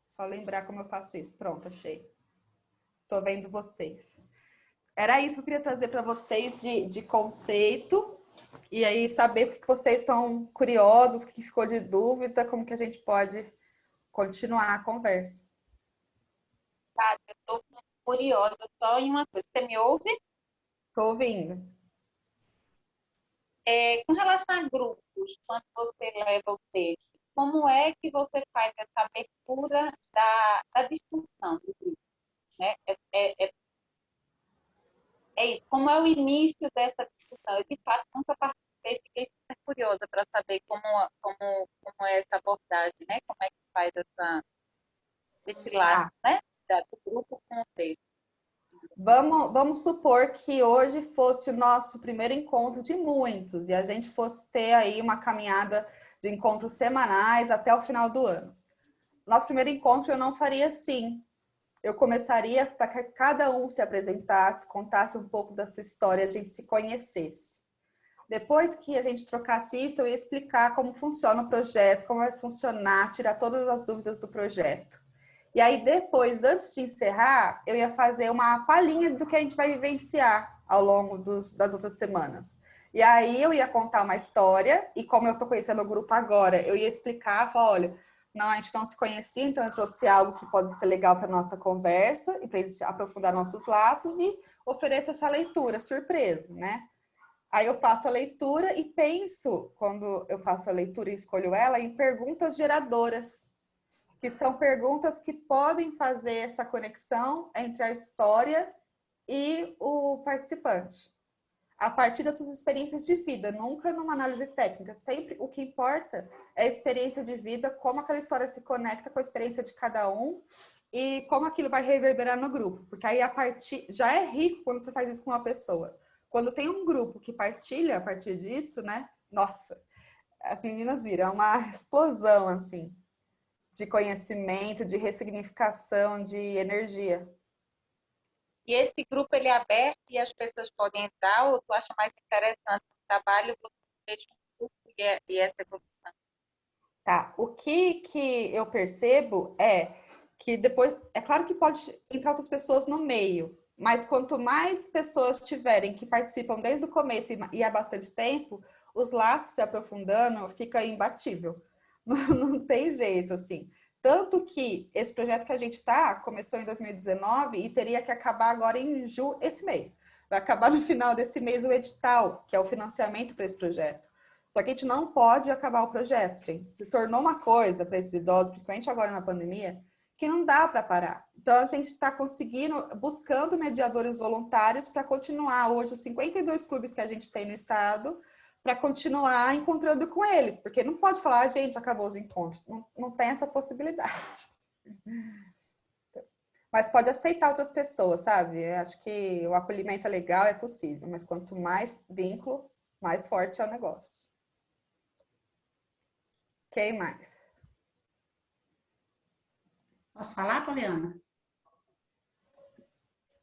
Só lembrar como eu faço isso. Pronto, achei. Estou vendo vocês. Era isso que eu queria trazer para vocês de conceito. E aí, saber o que vocês estão curiosos, o que ficou de dúvida, como que a gente pode continuar a conversa. Tá, eu estou curiosa só em uma coisa. Você me ouve? Estou ouvindo. Com relação a grupos, quando você leva o texto, como é que você faz essa abertura da discussão do grupo? Né? É isso. Como é o início dessa discussão? Eu, de fato, nunca participei, fiquei super curiosa para saber como é essa abordagem, né? Como é que faz esse laço, né? Do grupo com o texto. Vamos supor que hoje fosse o nosso primeiro encontro de muitos e a gente fosse ter aí uma caminhada de encontros semanais até o final do ano. Nosso primeiro encontro eu não faria assim. Eu começaria para que cada um se apresentasse, contasse um pouco da sua história, a gente se conhecesse. Depois que a gente trocasse isso, eu ia explicar como funciona o projeto, como vai funcionar, tirar todas as dúvidas do projeto. E aí depois, antes de encerrar, eu ia fazer uma palhinha do que a gente vai vivenciar ao longo das outras semanas. E aí eu ia contar uma história, e como eu estou conhecendo o grupo agora, eu ia explicar, falar, olha, não, a gente não se conhecia, então eu trouxe algo que pode ser legal para nossa conversa e para a gente aprofundar nossos laços e ofereço essa leitura surpresa, né? Aí eu faço a leitura e penso, quando eu faço a leitura e escolho ela, em perguntas geradoras, que são perguntas que podem fazer essa conexão entre a história e o participante. A partir das suas experiências de vida, nunca numa análise técnica. Sempre o que importa é a experiência de vida, como aquela história se conecta com a experiência de cada um e como aquilo vai reverberar no grupo. Porque aí já é rico quando você faz isso com uma pessoa. Quando tem um grupo que partilha a partir disso, né? Nossa, as meninas viram uma explosão, assim, de conhecimento, de ressignificação, de energia. E esse grupo, ele é aberto e as pessoas podem entrar, ou tu acha mais interessante o trabalho, você deixa um grupo e essa evolução? Tá, o que eu percebo é que depois, é claro que pode entrar outras pessoas no meio, mas quanto mais pessoas tiverem que participam desde o começo e há bastante tempo, os laços se aprofundando fica imbatível. Não tem jeito, assim. Tanto que esse projeto que a gente começou em 2019 e teria que acabar agora em julho, esse mês. Vai acabar no final desse mês o edital, que é o financiamento para esse projeto. Só que a gente não pode acabar o projeto, gente. Se tornou uma coisa para esses idosos, principalmente agora na pandemia, que não dá para parar. Então, a gente está buscando mediadores voluntários para continuar hoje os 52 clubes que a gente tem no estado, para continuar encontrando com eles, porque não pode falar, gente, acabou os encontros. Não tem essa possibilidade. Mas pode aceitar outras pessoas, sabe? Eu acho que o acolhimento é legal, é possível, mas quanto mais vínculo, mais forte é o negócio. Quem mais? Posso falar, Poliana?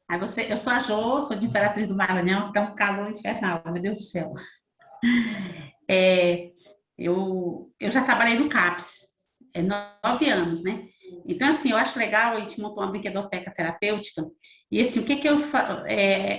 Aí eu sou a Jo, sou de Imperatriz do Maranhão, que tá um calor infernal, meu Deus do céu. Eu já trabalhei no CAPS, 9 anos, né? Então, assim, eu acho legal, a gente montou uma brinquedoteca terapêutica, e assim, o que que eu falo,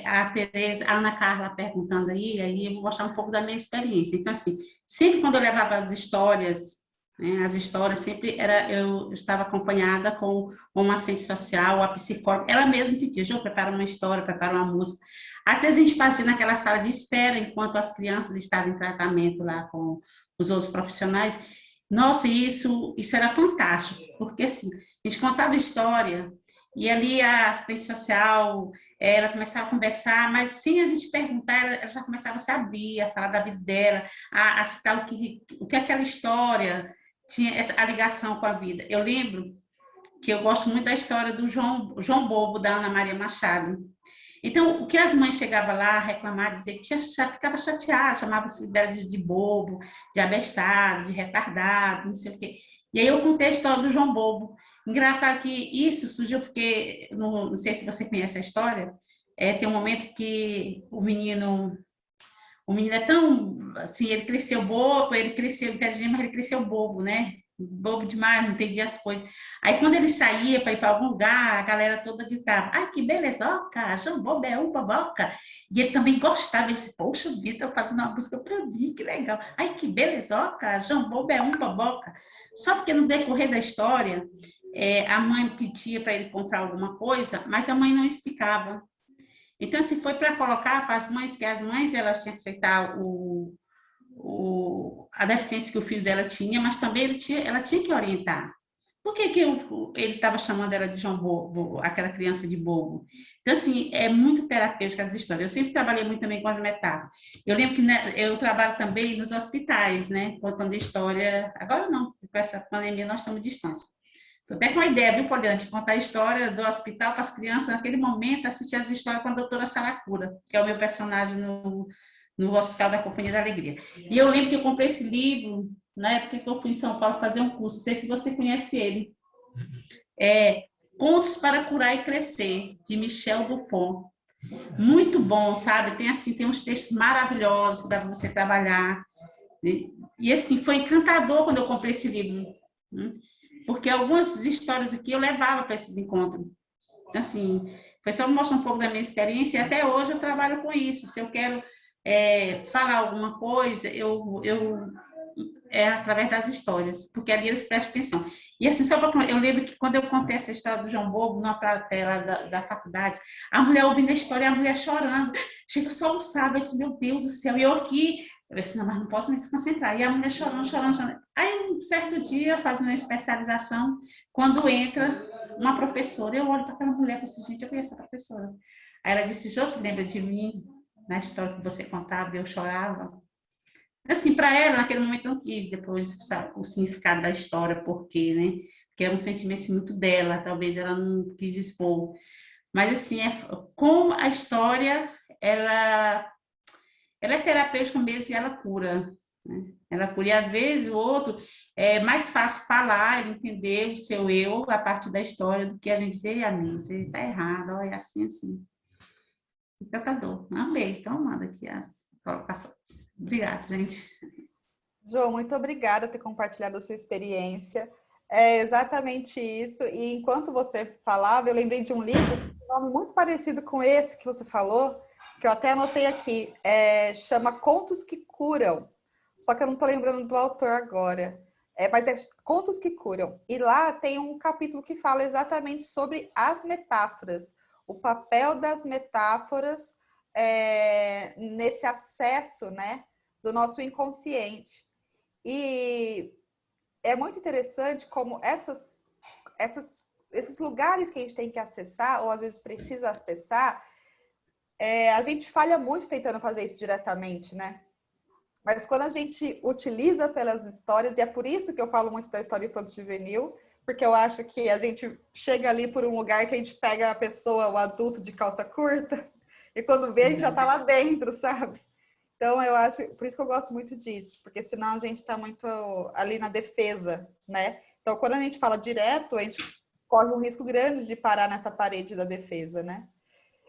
a Tereza, a Ana Carla perguntando aí eu vou mostrar um pouco da minha experiência. Então, assim, sempre quando eu levava as histórias, né, sempre eu estava acompanhada com uma assistente social, a psicóloga, ela mesma pedia, Jô, prepara uma história, prepara uma música. Às vezes a gente fazia naquela sala de espera, enquanto as crianças estavam em tratamento lá com os outros profissionais. Nossa, isso era fantástico, porque assim, a gente contava história, e ali a assistente social, ela começava a conversar, mas sem a gente perguntar, ela já começava a se abrir, a falar da vida dela, a citar o que aquela história tinha, a ligação com a vida. Eu lembro que eu gosto muito da história do João Bobo, da Ana Maria Machado. Então, o que as mães chegavam lá a reclamar, dizer que ficava chateada, chamava os filhos dela de bobo, de abestado, de retardado, não sei o quê. E aí eu contei a história do João Bobo. Engraçado que isso surgiu porque, não sei se você conhece a história, tem um momento que o menino é tão, assim, ele cresceu bobo, ele cresceu inteligente, mas ele cresceu bobo, né? Bobo demais, não entendia as coisas. Aí, quando ele saía para ir para algum lugar, a galera toda gritava, ai, que belezoca, João Bobo é um boboca. E ele também gostava, ele disse, poxa vida, eu fazendo uma música para mim, que legal. Ai, que belezoca, João Bobo é um boboca. Só porque no decorrer da história, a mãe pedia para ele comprar alguma coisa, mas a mãe não explicava. Então, assim, foi para colocar para as mães, que as mães elas tinham que aceitar a deficiência que o filho dela tinha, mas também ela tinha que orientar. Por que ele estava chamando ela de João Bobo, aquela criança de bobo? Então, assim, é muito terapêutica as histórias. Eu sempre trabalhei muito também com as metáforas. Eu lembro que, né, eu trabalho também nos hospitais, né, contando história. Agora não, com essa pandemia nós estamos distantes. Estou até com uma ideia, viu, Poliana, de contar a história do hospital para as crianças, naquele momento, assistir as histórias com a doutora Saracura, que é o meu personagem no Hospital da Companhia da Alegria. E eu lembro que eu comprei esse livro na época que eu fui em São Paulo fazer um curso, não sei se você conhece ele. Contos para Curar e Crescer, de Michel Buffon. Muito bom, sabe? Tem uns textos maravilhosos que dá para você trabalhar. E assim, foi encantador quando eu comprei esse livro. Porque algumas histórias aqui eu levava para esses encontros. Então, assim, foi só mostrar um pouco da minha experiência, e até hoje eu trabalho com isso. Se eu quero falar alguma coisa, através das histórias, porque ali eles prestam atenção. E assim, eu lembro que quando eu contei essa história do João Bobo, numa plateia da faculdade, a mulher ouvindo a história, a mulher chorando, chega só um sábado, eu disse, meu Deus do céu, e eu aqui, eu disse, não, mas não posso me desconcentrar. E a mulher chorando. Aí, um certo dia, fazendo a especialização, quando entra uma professora, eu olho para aquela mulher e disse, gente, eu conheço a professora. Aí ela disse, Jô, tu lembra de mim? Na história que você contava, eu chorava. Assim, para ela, naquele momento, não quis depois sabe, o significado da história, por quê, né? Porque era um sentimento assim, muito dela, talvez ela não quis expor. Mas, assim, como a história, ela é terapêutica mesmo e ela cura. Né? Ela cura. E, às vezes, o outro é mais fácil falar, ele entender o seu eu a partir da história do que a gente dizer, amigo, você está errado, ó, é assim, assim. Encantador. Amei. Então, manda aqui as colocações. Obrigada, gente. Jo, muito obrigada por ter compartilhado a sua experiência. É exatamente isso. E enquanto você falava, eu lembrei de um livro que tem um nome muito parecido com esse que você falou, que eu até anotei aqui. Chama Contos que Curam. Só que eu não estou lembrando do autor agora. Mas é Contos que Curam. E lá tem um capítulo que fala exatamente sobre as metáforas. O papel das metáforas nesse acesso, né, do nosso inconsciente. E é muito interessante como esses lugares que a gente tem que acessar, ou às vezes precisa acessar, a gente falha muito tentando fazer isso diretamente, né? Mas quando a gente utiliza pelas histórias, e é por isso que eu falo muito da história infanto-juvenil, porque eu acho que a gente chega ali por um lugar que a gente pega a pessoa, o adulto de calça curta, e quando vê, a gente já tá lá dentro, sabe? Então, eu acho, por isso que eu gosto muito disso, porque senão a gente tá muito ali na defesa, né? Então, quando a gente fala direto, a gente corre um risco grande de parar nessa parede da defesa, né?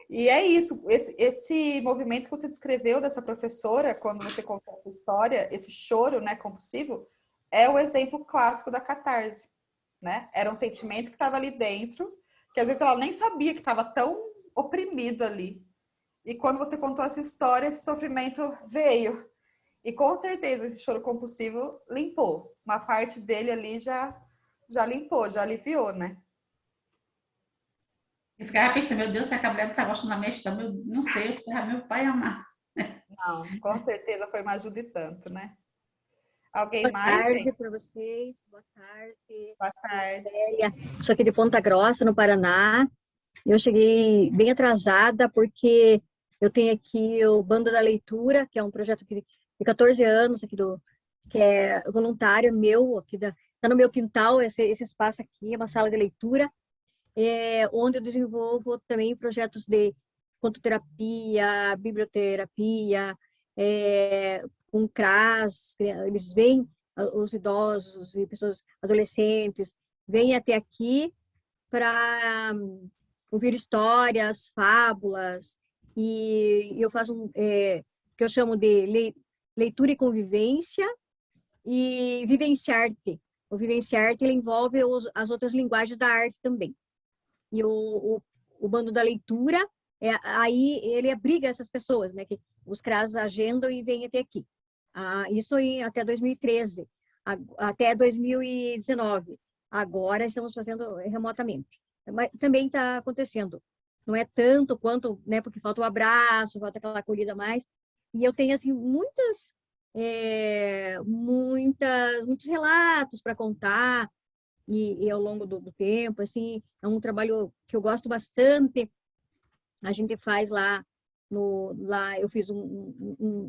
E é isso, esse movimento que você descreveu dessa professora, quando você contou essa história, esse choro, né, compulsivo, é o exemplo clássico da catarse, né? Era um sentimento que estava ali dentro, que às vezes ela nem sabia que estava tão oprimido ali. E quando você contou essa história, esse sofrimento veio. E com certeza esse choro compulsivo limpou. Uma parte dele ali já limpou, já aliviou, né? Eu ficava pensando, meu Deus, se a Gabriela tá gostando da minha história, não sei, eu ficava, meu pai amado. Não, com certeza foi uma ajuda e tanto, né? Alguém Boa mais? tarde para vocês. Boa tarde. Boa tarde. Sou aqui de Ponta Grossa, no Paraná. Eu cheguei bem atrasada porque eu tenho aqui o Bando da Leitura, que é um projeto de 14 anos aqui que é voluntário meu, aqui tá no meu quintal, esse espaço aqui, é uma sala de leitura, onde eu desenvolvo também projetos de contoterapia, biblioterapia, com CRAS, eles vêm, os idosos e pessoas adolescentes, vêm até aqui para ouvir histórias, fábulas, e eu faço que eu chamo de leitura e convivência e vivenciarte. O vivenciarte ele envolve as outras linguagens da arte também. E o Bando da Leitura, aí ele abriga essas pessoas, né, que os CRAS agendam e vêm até aqui. Isso até 2013, até 2019. Agora estamos fazendo remotamente. Mas também está acontecendo. Não é tanto quanto, né, porque falta o abraço, falta aquela acolhida a mais. E eu tenho, assim, muitos relatos para contar, e ao longo do tempo, assim, é um trabalho que eu gosto bastante. A gente faz lá eu fiz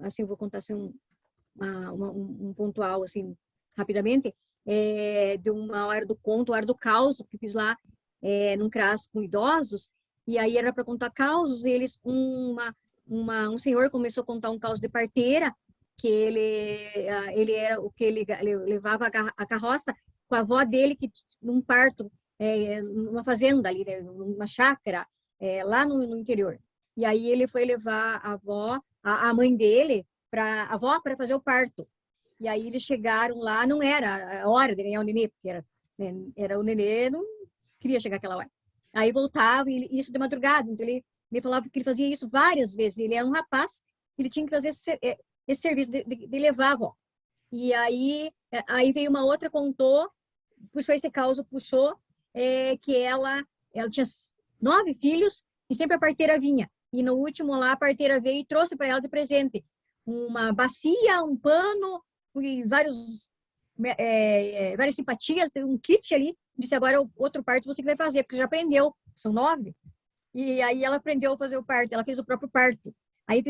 assim, vou contar assim, um pontual, assim, rapidamente, de uma hora do conto, uma hora do caos, que fiz lá num CRAS com idosos, e aí era para contar causos, e eles, um senhor começou a contar um caos de parteira, que ele era o que ele levava a carroça com a avó dele, que num parto, numa fazenda ali, né, numa chácara, lá no interior. E aí ele foi levar a avó, a mãe dele, para a avó para fazer o parto. E aí eles chegaram lá, não era a hora de ganhar o nenê, porque era o nenê, não queria chegar aquela hora. Aí voltava, e isso de madrugada, então ele falava que ele fazia isso várias vezes. Ele era um rapaz, ele tinha que fazer esse serviço de levar a avó. E aí veio uma outra, contou, puxou esse caos, que ela tinha 9 filhos e sempre a parteira vinha. E no último lá, a parteira veio e trouxe para ela de presente uma bacia, um pano e várias simpatias, um kit ali. Disse, agora o outro parto você que vai fazer, porque já aprendeu, são 9. E aí ela aprendeu a fazer o parto, ela fez o próprio parto. Aí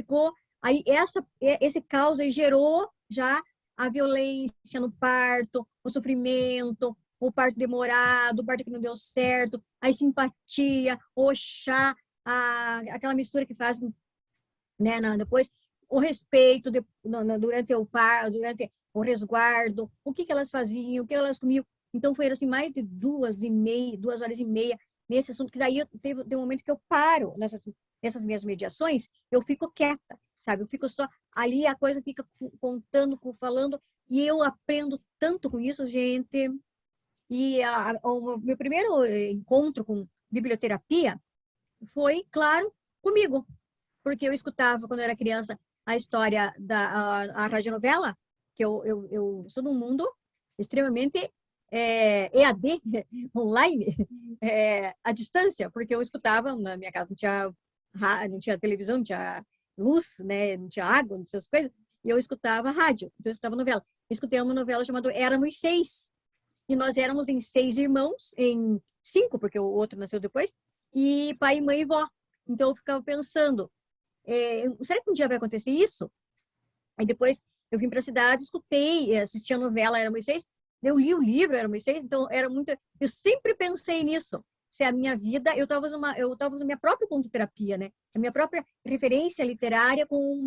esse caos aí gerou já a violência no parto, o sofrimento, o parto demorado, o parto que não deu certo, a simpatia, o chá, aquela mistura que faz, né, depois, o respeito durante o parto, durante o resguardo, o que elas faziam, o que elas comiam. Então, foi assim, mais de 2 horas e meia nesse assunto, que daí tem um momento que eu paro nessas minhas mediações, eu fico quieta, sabe? Eu fico só ali, a coisa fica contando, falando, e eu aprendo tanto com isso, gente. E o meu primeiro encontro com biblioterapia foi, claro, comigo, porque eu escutava, quando eu era criança, a história da radionovela, que eu sou num mundo extremamente EAD, online, à distância, porque eu escutava, na minha casa não tinha televisão, não tinha luz, né, não tinha água, não tinha essas coisas, e eu escutava rádio, então eu escutava novela. Eu escutei uma novela chamada Éramos 6, e nós éramos em 6 irmãos, em 5, porque o outro nasceu depois, e pai, mãe e vó. Então eu ficava pensando, será que um dia vai acontecer isso? Aí depois eu vim para a cidade, escutei, assisti a novela Éramos 6, Eu li o livro, era Moisés, então era muito... Eu sempre pensei nisso. Se a minha vida, eu estava usando a minha própria contoterapia, né? A minha própria referência literária com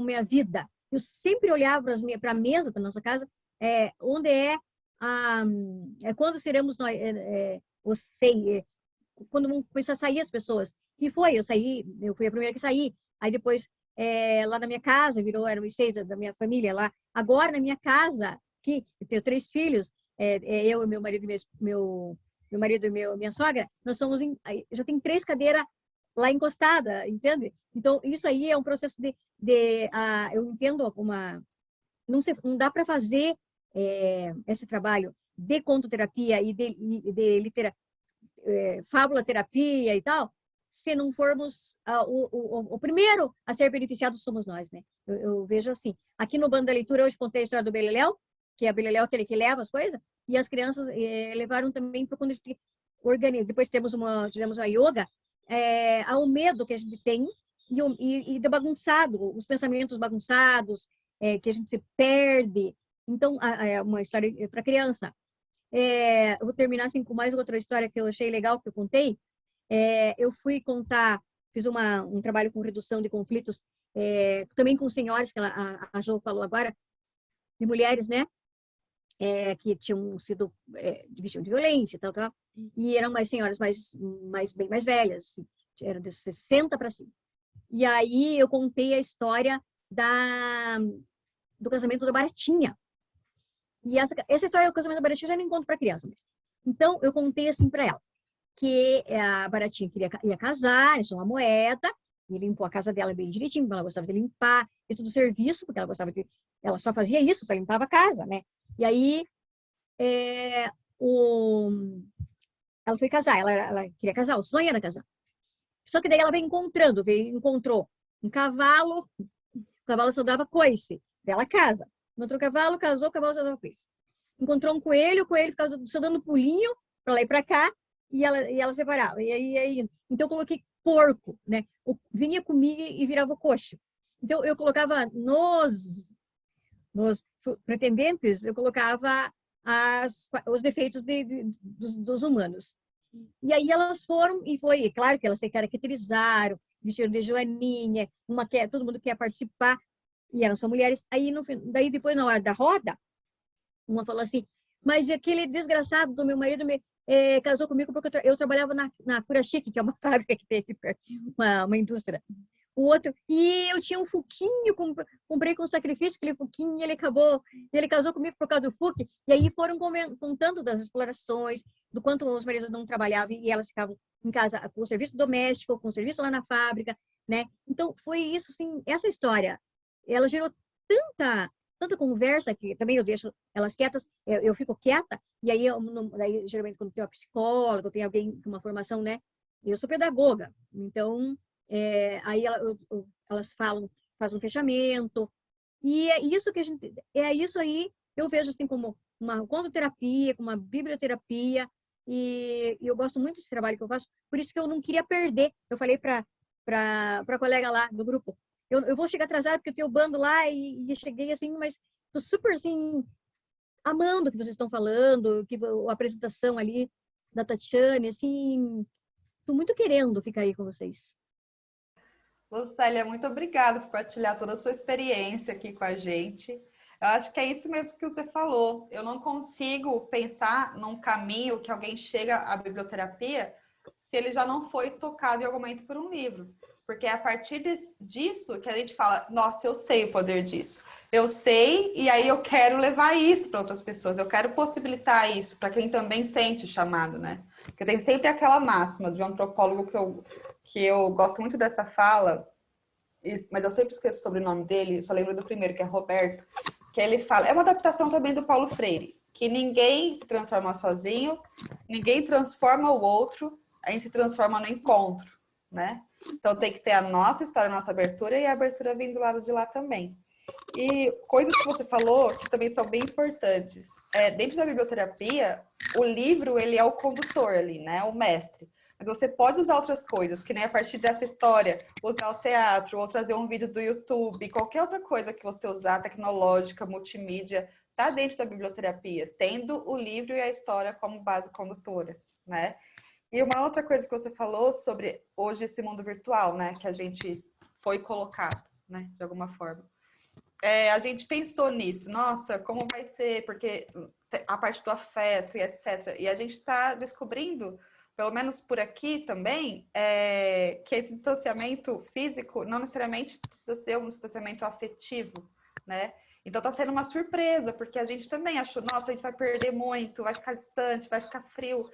minha vida. Eu sempre olhava para a mesa da nossa casa, onde quando seremos nós, quando vão começar a sair as pessoas. E eu fui a primeira que saí. Aí depois, lá na minha casa, eram os 6 da minha família lá. Agora, na minha casa, que eu tenho 3 filhos, eu, meu marido e minha sogra, nós somos, já tem 3 cadeiras lá encostadas, entende? Então, isso aí é um processo eu entendo não dá para fazer esse trabalho de contoterapia e de fábula terapia e tal, se não formos o primeiro a ser beneficiado somos nós, né? Eu vejo assim. Aqui no Bando da Leitura, hoje contei a história do Beleléu, que é o Beleléu aquele que leva as coisas, e as crianças levaram também para quando a gente organiza. Depois tivemos uma yoga, ao medo que a gente tem e de bagunçado, os pensamentos bagunçados, que a gente se perde. Então, é uma história para criança. Eu vou terminar assim, com mais outra história que eu achei legal, que eu contei. Eu fui contar, fiz um trabalho com redução de conflitos, também com senhoras, que a Jo falou agora, de mulheres, né? Que tinham sido vítimas de violência e tal, e eram mais senhoras bem mais velhas, assim, eram de 60 para cima. E aí eu contei a história do casamento da Baratinha. E essa história do casamento da Baratinha eu já não encontro para criança. Então eu contei assim para ela, que a Baratinha ia casar, deixou uma moeda, e limpou a casa dela bem direitinho, porque ela gostava de limpar, fez todo o serviço, porque ela só fazia isso, só limpava a casa, né? E aí, ela foi casar, ela queria casar, o sonho era casar. Só que daí ela encontrou um cavalo, o cavalo só dava coice, ela casa. Encontrou o cavalo, casou, o cavalo só dava coice. Encontrou um coelho, o coelho ficava só dando pulinho para lá e para cá, e ela separava. E aí, então eu coloquei porco, né? Vinha comigo e virava o coxo. Então eu colocava nos pretendentes, eu colocava os defeitos dos humanos. E aí elas foram, e foi, claro que elas se caracterizaram, vestiram de joaninha, todo mundo quer participar, e elas são mulheres. Aí, daí depois, na hora da roda, uma falou assim, mas aquele desgraçado do meu marido casou comigo porque eu trabalhava na Cura Chique, que é uma fábrica que tem aqui perto, uma indústria. O outro, e eu tinha um fuquinho, comprei com sacrifício aquele fuquinho, e ele casou comigo por causa do fuque, e aí foram contando das explorações, do quanto os maridos não trabalhavam, e elas ficavam em casa com o serviço doméstico, com o serviço lá na fábrica, né? Então, foi isso, sim, essa história, ela gerou tanta conversa, que também eu deixo elas quietas, eu fico quieta, e aí, daí geralmente, quando tem uma psicóloga, tem alguém com uma formação, né? Eu sou pedagoga, então... aí elas fazem um fechamento, e é isso aí, eu vejo assim como uma contoterapia, como uma biblioterapia, e eu gosto muito desse trabalho que eu faço, por isso que eu não queria perder. Eu falei para a colega lá do grupo, eu vou chegar atrasada porque eu tenho o bando lá, e cheguei assim, mas estou super assim, amando o que vocês estão falando, a apresentação ali da Tatiane, assim, estou muito querendo ficar aí com vocês. Lucélia, muito obrigada por partilhar toda a sua experiência aqui com a gente. Eu acho que é isso mesmo que você falou. Eu não consigo pensar num caminho que alguém chega à biblioterapia se ele já não foi tocado em algum momento por um livro. Porque é a partir disso que a gente fala, nossa, eu sei o poder disso. Eu sei, e aí eu quero levar isso para outras pessoas. Eu quero possibilitar isso para quem também sente o chamado, né? Porque tem sempre aquela máxima de um antropólogo que eu gosto muito dessa fala, mas eu sempre esqueço o sobrenome dele, só lembro do primeiro, que é Roberto, que ele fala, é uma adaptação também do Paulo Freire, que ninguém se transforma sozinho, ninguém transforma o outro, a gente se transforma no encontro, né? Então tem que ter a nossa história, a nossa abertura, e a abertura vem do lado de lá também. E coisas que você falou que também são bem importantes. Dentro da biblioterapia, o livro, ele é o condutor ali, né? O mestre. Mas você pode usar outras coisas, que nem a partir dessa história, usar o teatro, ou trazer um vídeo do YouTube, qualquer outra coisa que você usar, tecnológica, multimídia, está dentro da biblioterapia, tendo o livro e a história como base condutora, né? E uma outra coisa que você falou sobre hoje esse mundo virtual, né? Que a gente foi colocado, né? De alguma forma. A gente pensou nisso, nossa, como vai ser? Porque a parte do afeto e etc. E a gente está descobrindo, pelo menos por aqui também, que esse distanciamento físico não necessariamente precisa ser um distanciamento afetivo, né? Então está sendo uma surpresa, porque a gente também achou, nossa, a gente vai perder muito, vai ficar distante, vai ficar frio.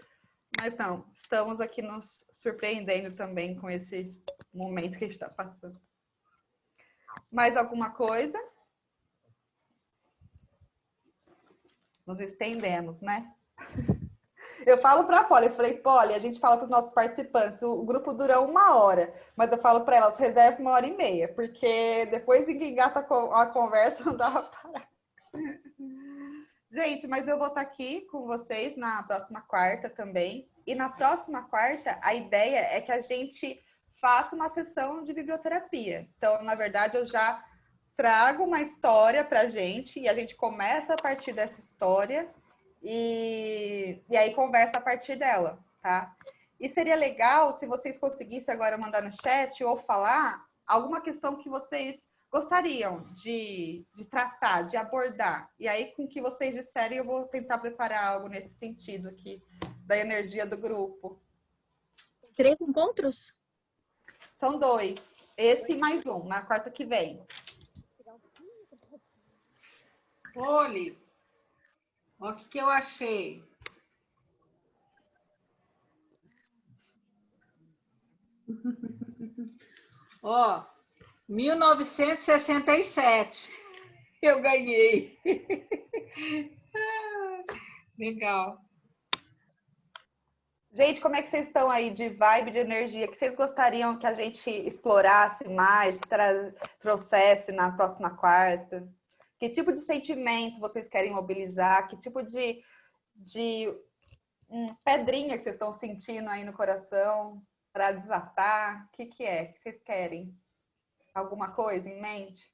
Mas não, estamos aqui nos surpreendendo também com esse momento que a gente está passando. Mais alguma coisa? Nos estendemos, né? Eu falo para a Polly, eu falei, Polly, a gente fala para os nossos participantes, o grupo dura 1 hora, mas eu falo para elas, reserva 1h30, porque depois que engata a conversa, não dá para parar. Gente, mas eu vou estar aqui com vocês na próxima quarta também. E na próxima quarta, a ideia é que a gente faça uma sessão de biblioterapia. Então, na verdade, eu já trago uma história para a gente e a gente começa a partir dessa história e aí conversa a partir dela, tá? E seria legal se vocês conseguissem agora mandar no chat ou falar alguma questão que vocês gostariam de tratar, de abordar. E aí, com o que vocês disserem, eu vou tentar preparar algo nesse sentido aqui, da energia do grupo. 3 encontros? São 2. Esse e mais um, na quarta que vem. Olhe, olha o que eu achei. Ó, 1967. Eu ganhei. Legal. Gente, como é que vocês estão aí de vibe, de energia? Que vocês gostariam que a gente explorasse mais, trouxesse na próxima quarta? Que tipo de sentimento vocês querem mobilizar? Que tipo de pedrinha que vocês estão sentindo aí no coração para desatar? O que é que vocês querem? Alguma coisa em mente?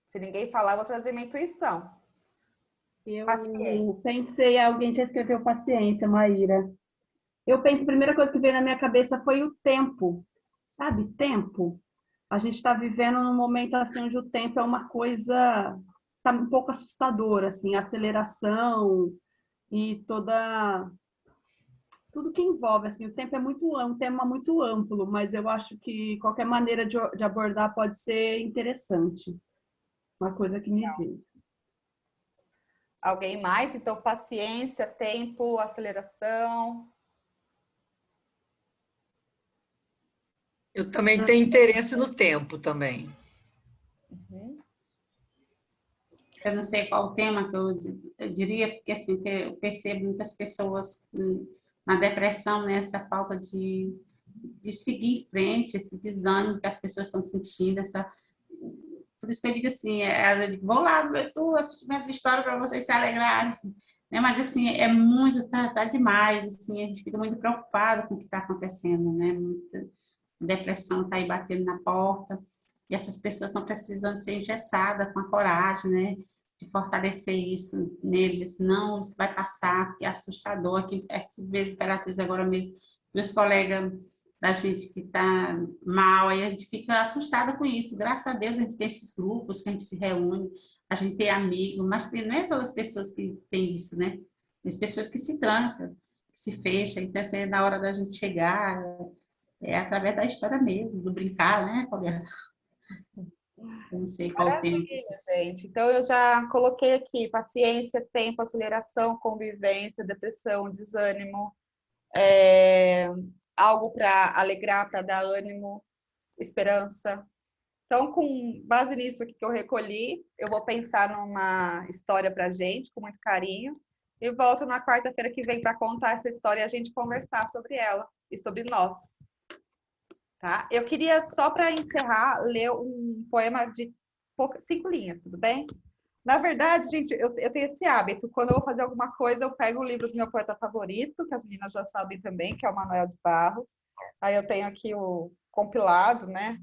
Se ninguém falar, eu vou trazer minha intuição. Eu Paciência. pensei, alguém já escreveu paciência, Maíra. Eu penso, a primeira coisa que veio na minha cabeça foi o tempo. Sabe, tempo? A gente está vivendo num momento assim onde o tempo é uma coisa, tá um pouco assustadora, assim, a aceleração e tudo que envolve, assim, o tempo é um tema muito amplo, mas eu acho que qualquer maneira de abordar pode ser interessante. Uma coisa que me veio. Alguém mais? Então, paciência, tempo, aceleração. Eu também tenho interesse no tempo também. Eu não sei qual o tema que eu diria, porque assim, que eu percebo muitas pessoas na depressão, né, essa falta de seguir em frente, esse desânimo que as pessoas estão sentindo, por isso que eu digo assim, vou lá ver assistir minhas histórias para vocês se alegrarem, né? Mas assim, é muito, tá demais, assim, a gente fica muito preocupado com o que está acontecendo, né? Muita depressão está aí batendo na porta, e essas pessoas estão precisando ser engessadas com a coragem, né? De fortalecer isso neles, não, isso vai passar, que é assustador, aqui mesmo, Imperatriz, agora mesmo, meus colegas da gente que está mal, aí a gente fica assustada com isso. Graças a Deus a gente tem esses grupos que a gente se reúne, a gente tem amigos, mas não é todas as pessoas que têm isso, né? Tem pessoas que se trancam, que se fecham, então assim, na hora da gente chegar, é através da história mesmo, do brincar, né, Poliana? Eu não sei qual o tempo. Gente. Então, eu já coloquei aqui paciência, tempo, aceleração, convivência, depressão, desânimo, algo para alegrar, para dar ânimo, esperança. Então, com base nisso aqui que eu recolhi, eu vou pensar numa história para a gente, com muito carinho, e volto na quarta-feira que vem para contar essa história e a gente conversar sobre ela e sobre nós. Tá? Eu queria, só para encerrar, ler um poema de 5 linhas, tudo bem? Na verdade, gente, eu tenho esse hábito. Quando eu vou fazer alguma coisa, eu pego o livro do meu poeta favorito, que as meninas já sabem também, que é o Manoel de Barros. Aí eu tenho aqui o compilado, né?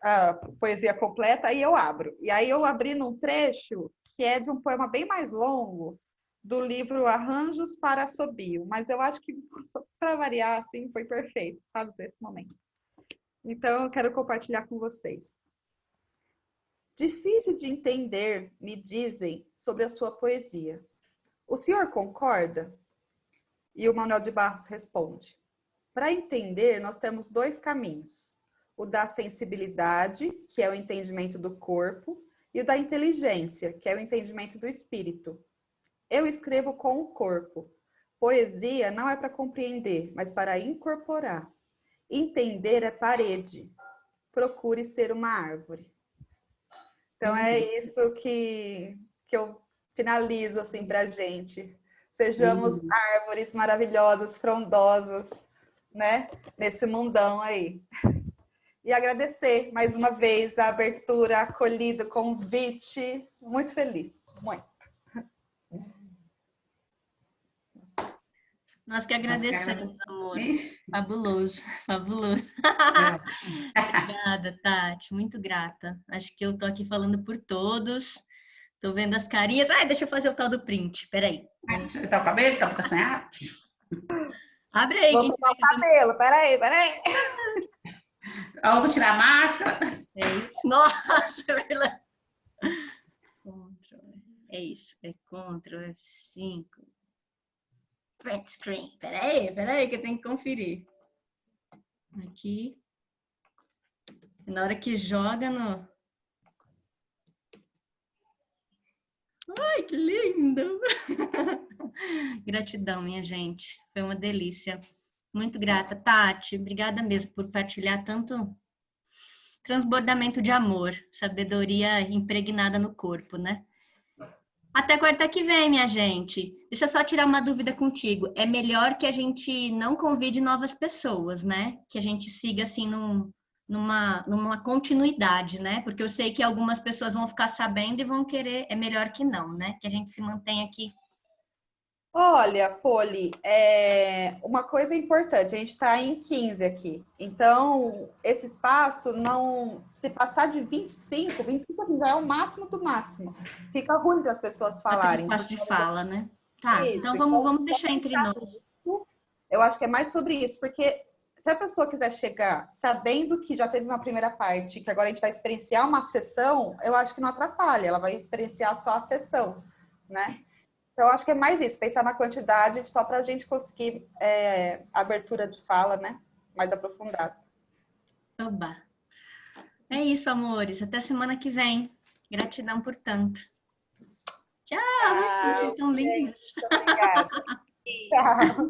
a poesia completa, aí eu abro. E aí eu abri num trecho que é de um poema bem mais longo, do livro Arranjos para Assobio, mas eu acho que, para variar, assim, foi perfeito, sabe, para esse momento. Então, eu quero compartilhar com vocês. Difícil de entender, me dizem, sobre a sua poesia. O senhor concorda? E o Manuel de Barros responde: para entender, nós temos dois caminhos. O da sensibilidade, que é o entendimento do corpo, e o da inteligência, que é o entendimento do espírito. Eu escrevo com o corpo. Poesia não é para compreender, mas para incorporar. Entender é parede. Procure ser uma árvore. Então é isso que eu finalizo assim para a gente. Sejamos árvores maravilhosas, frondosas, né? Nesse mundão aí. E agradecer mais uma vez a abertura, a acolhida, o convite. Muito feliz, muito. Nós que agradecemos, amor. Fabuloso, fabuloso. Obrigada, Tati, muito grata. Acho que eu tô aqui falando por todos. Tô vendo as carinhas. Ai, deixa eu fazer o tal do print, peraí. Tá o cabelo? Tá assanhado? Abre aí. Vou soltar o cabelo, peraí. Eu vou tirar a máscara. É isso. Nossa, é isso. É Ctrl F5. Print screen. Peraí, que eu tenho que conferir. Aqui. Na hora que joga no... Ai, que lindo! Gratidão, minha gente. Foi uma delícia. Muito grata. Tati, obrigada mesmo por partilhar tanto transbordamento de amor, sabedoria impregnada no corpo, né? Até quarta que vem, minha gente. Deixa eu só tirar uma dúvida contigo. É melhor que a gente não convide novas pessoas, né? Que a gente siga assim numa continuidade, né? Porque eu sei que algumas pessoas vão ficar sabendo e vão querer. É melhor que não, né? Que a gente se mantenha aqui. Olha, Poli, uma coisa importante, a gente está em 15 aqui, então esse espaço não, se passar de 25 assim, já é o máximo do máximo, fica ruim para as pessoas falarem. Espaço de fala, né? Tá, isso, então vamos deixar entre nós. Eu acho que é mais sobre isso, porque se a pessoa quiser chegar sabendo que já teve uma primeira parte, que agora a gente vai experienciar uma sessão, eu acho que não atrapalha, ela vai experienciar só a sessão, né? Então, eu acho que é mais isso, pensar na quantidade, só para a gente conseguir abertura de fala, né? Mais aprofundada. Oba! É isso, amores. Até semana que vem. Gratidão por tanto. Tchau! Vocês estão lindos. Obrigada. Tchau.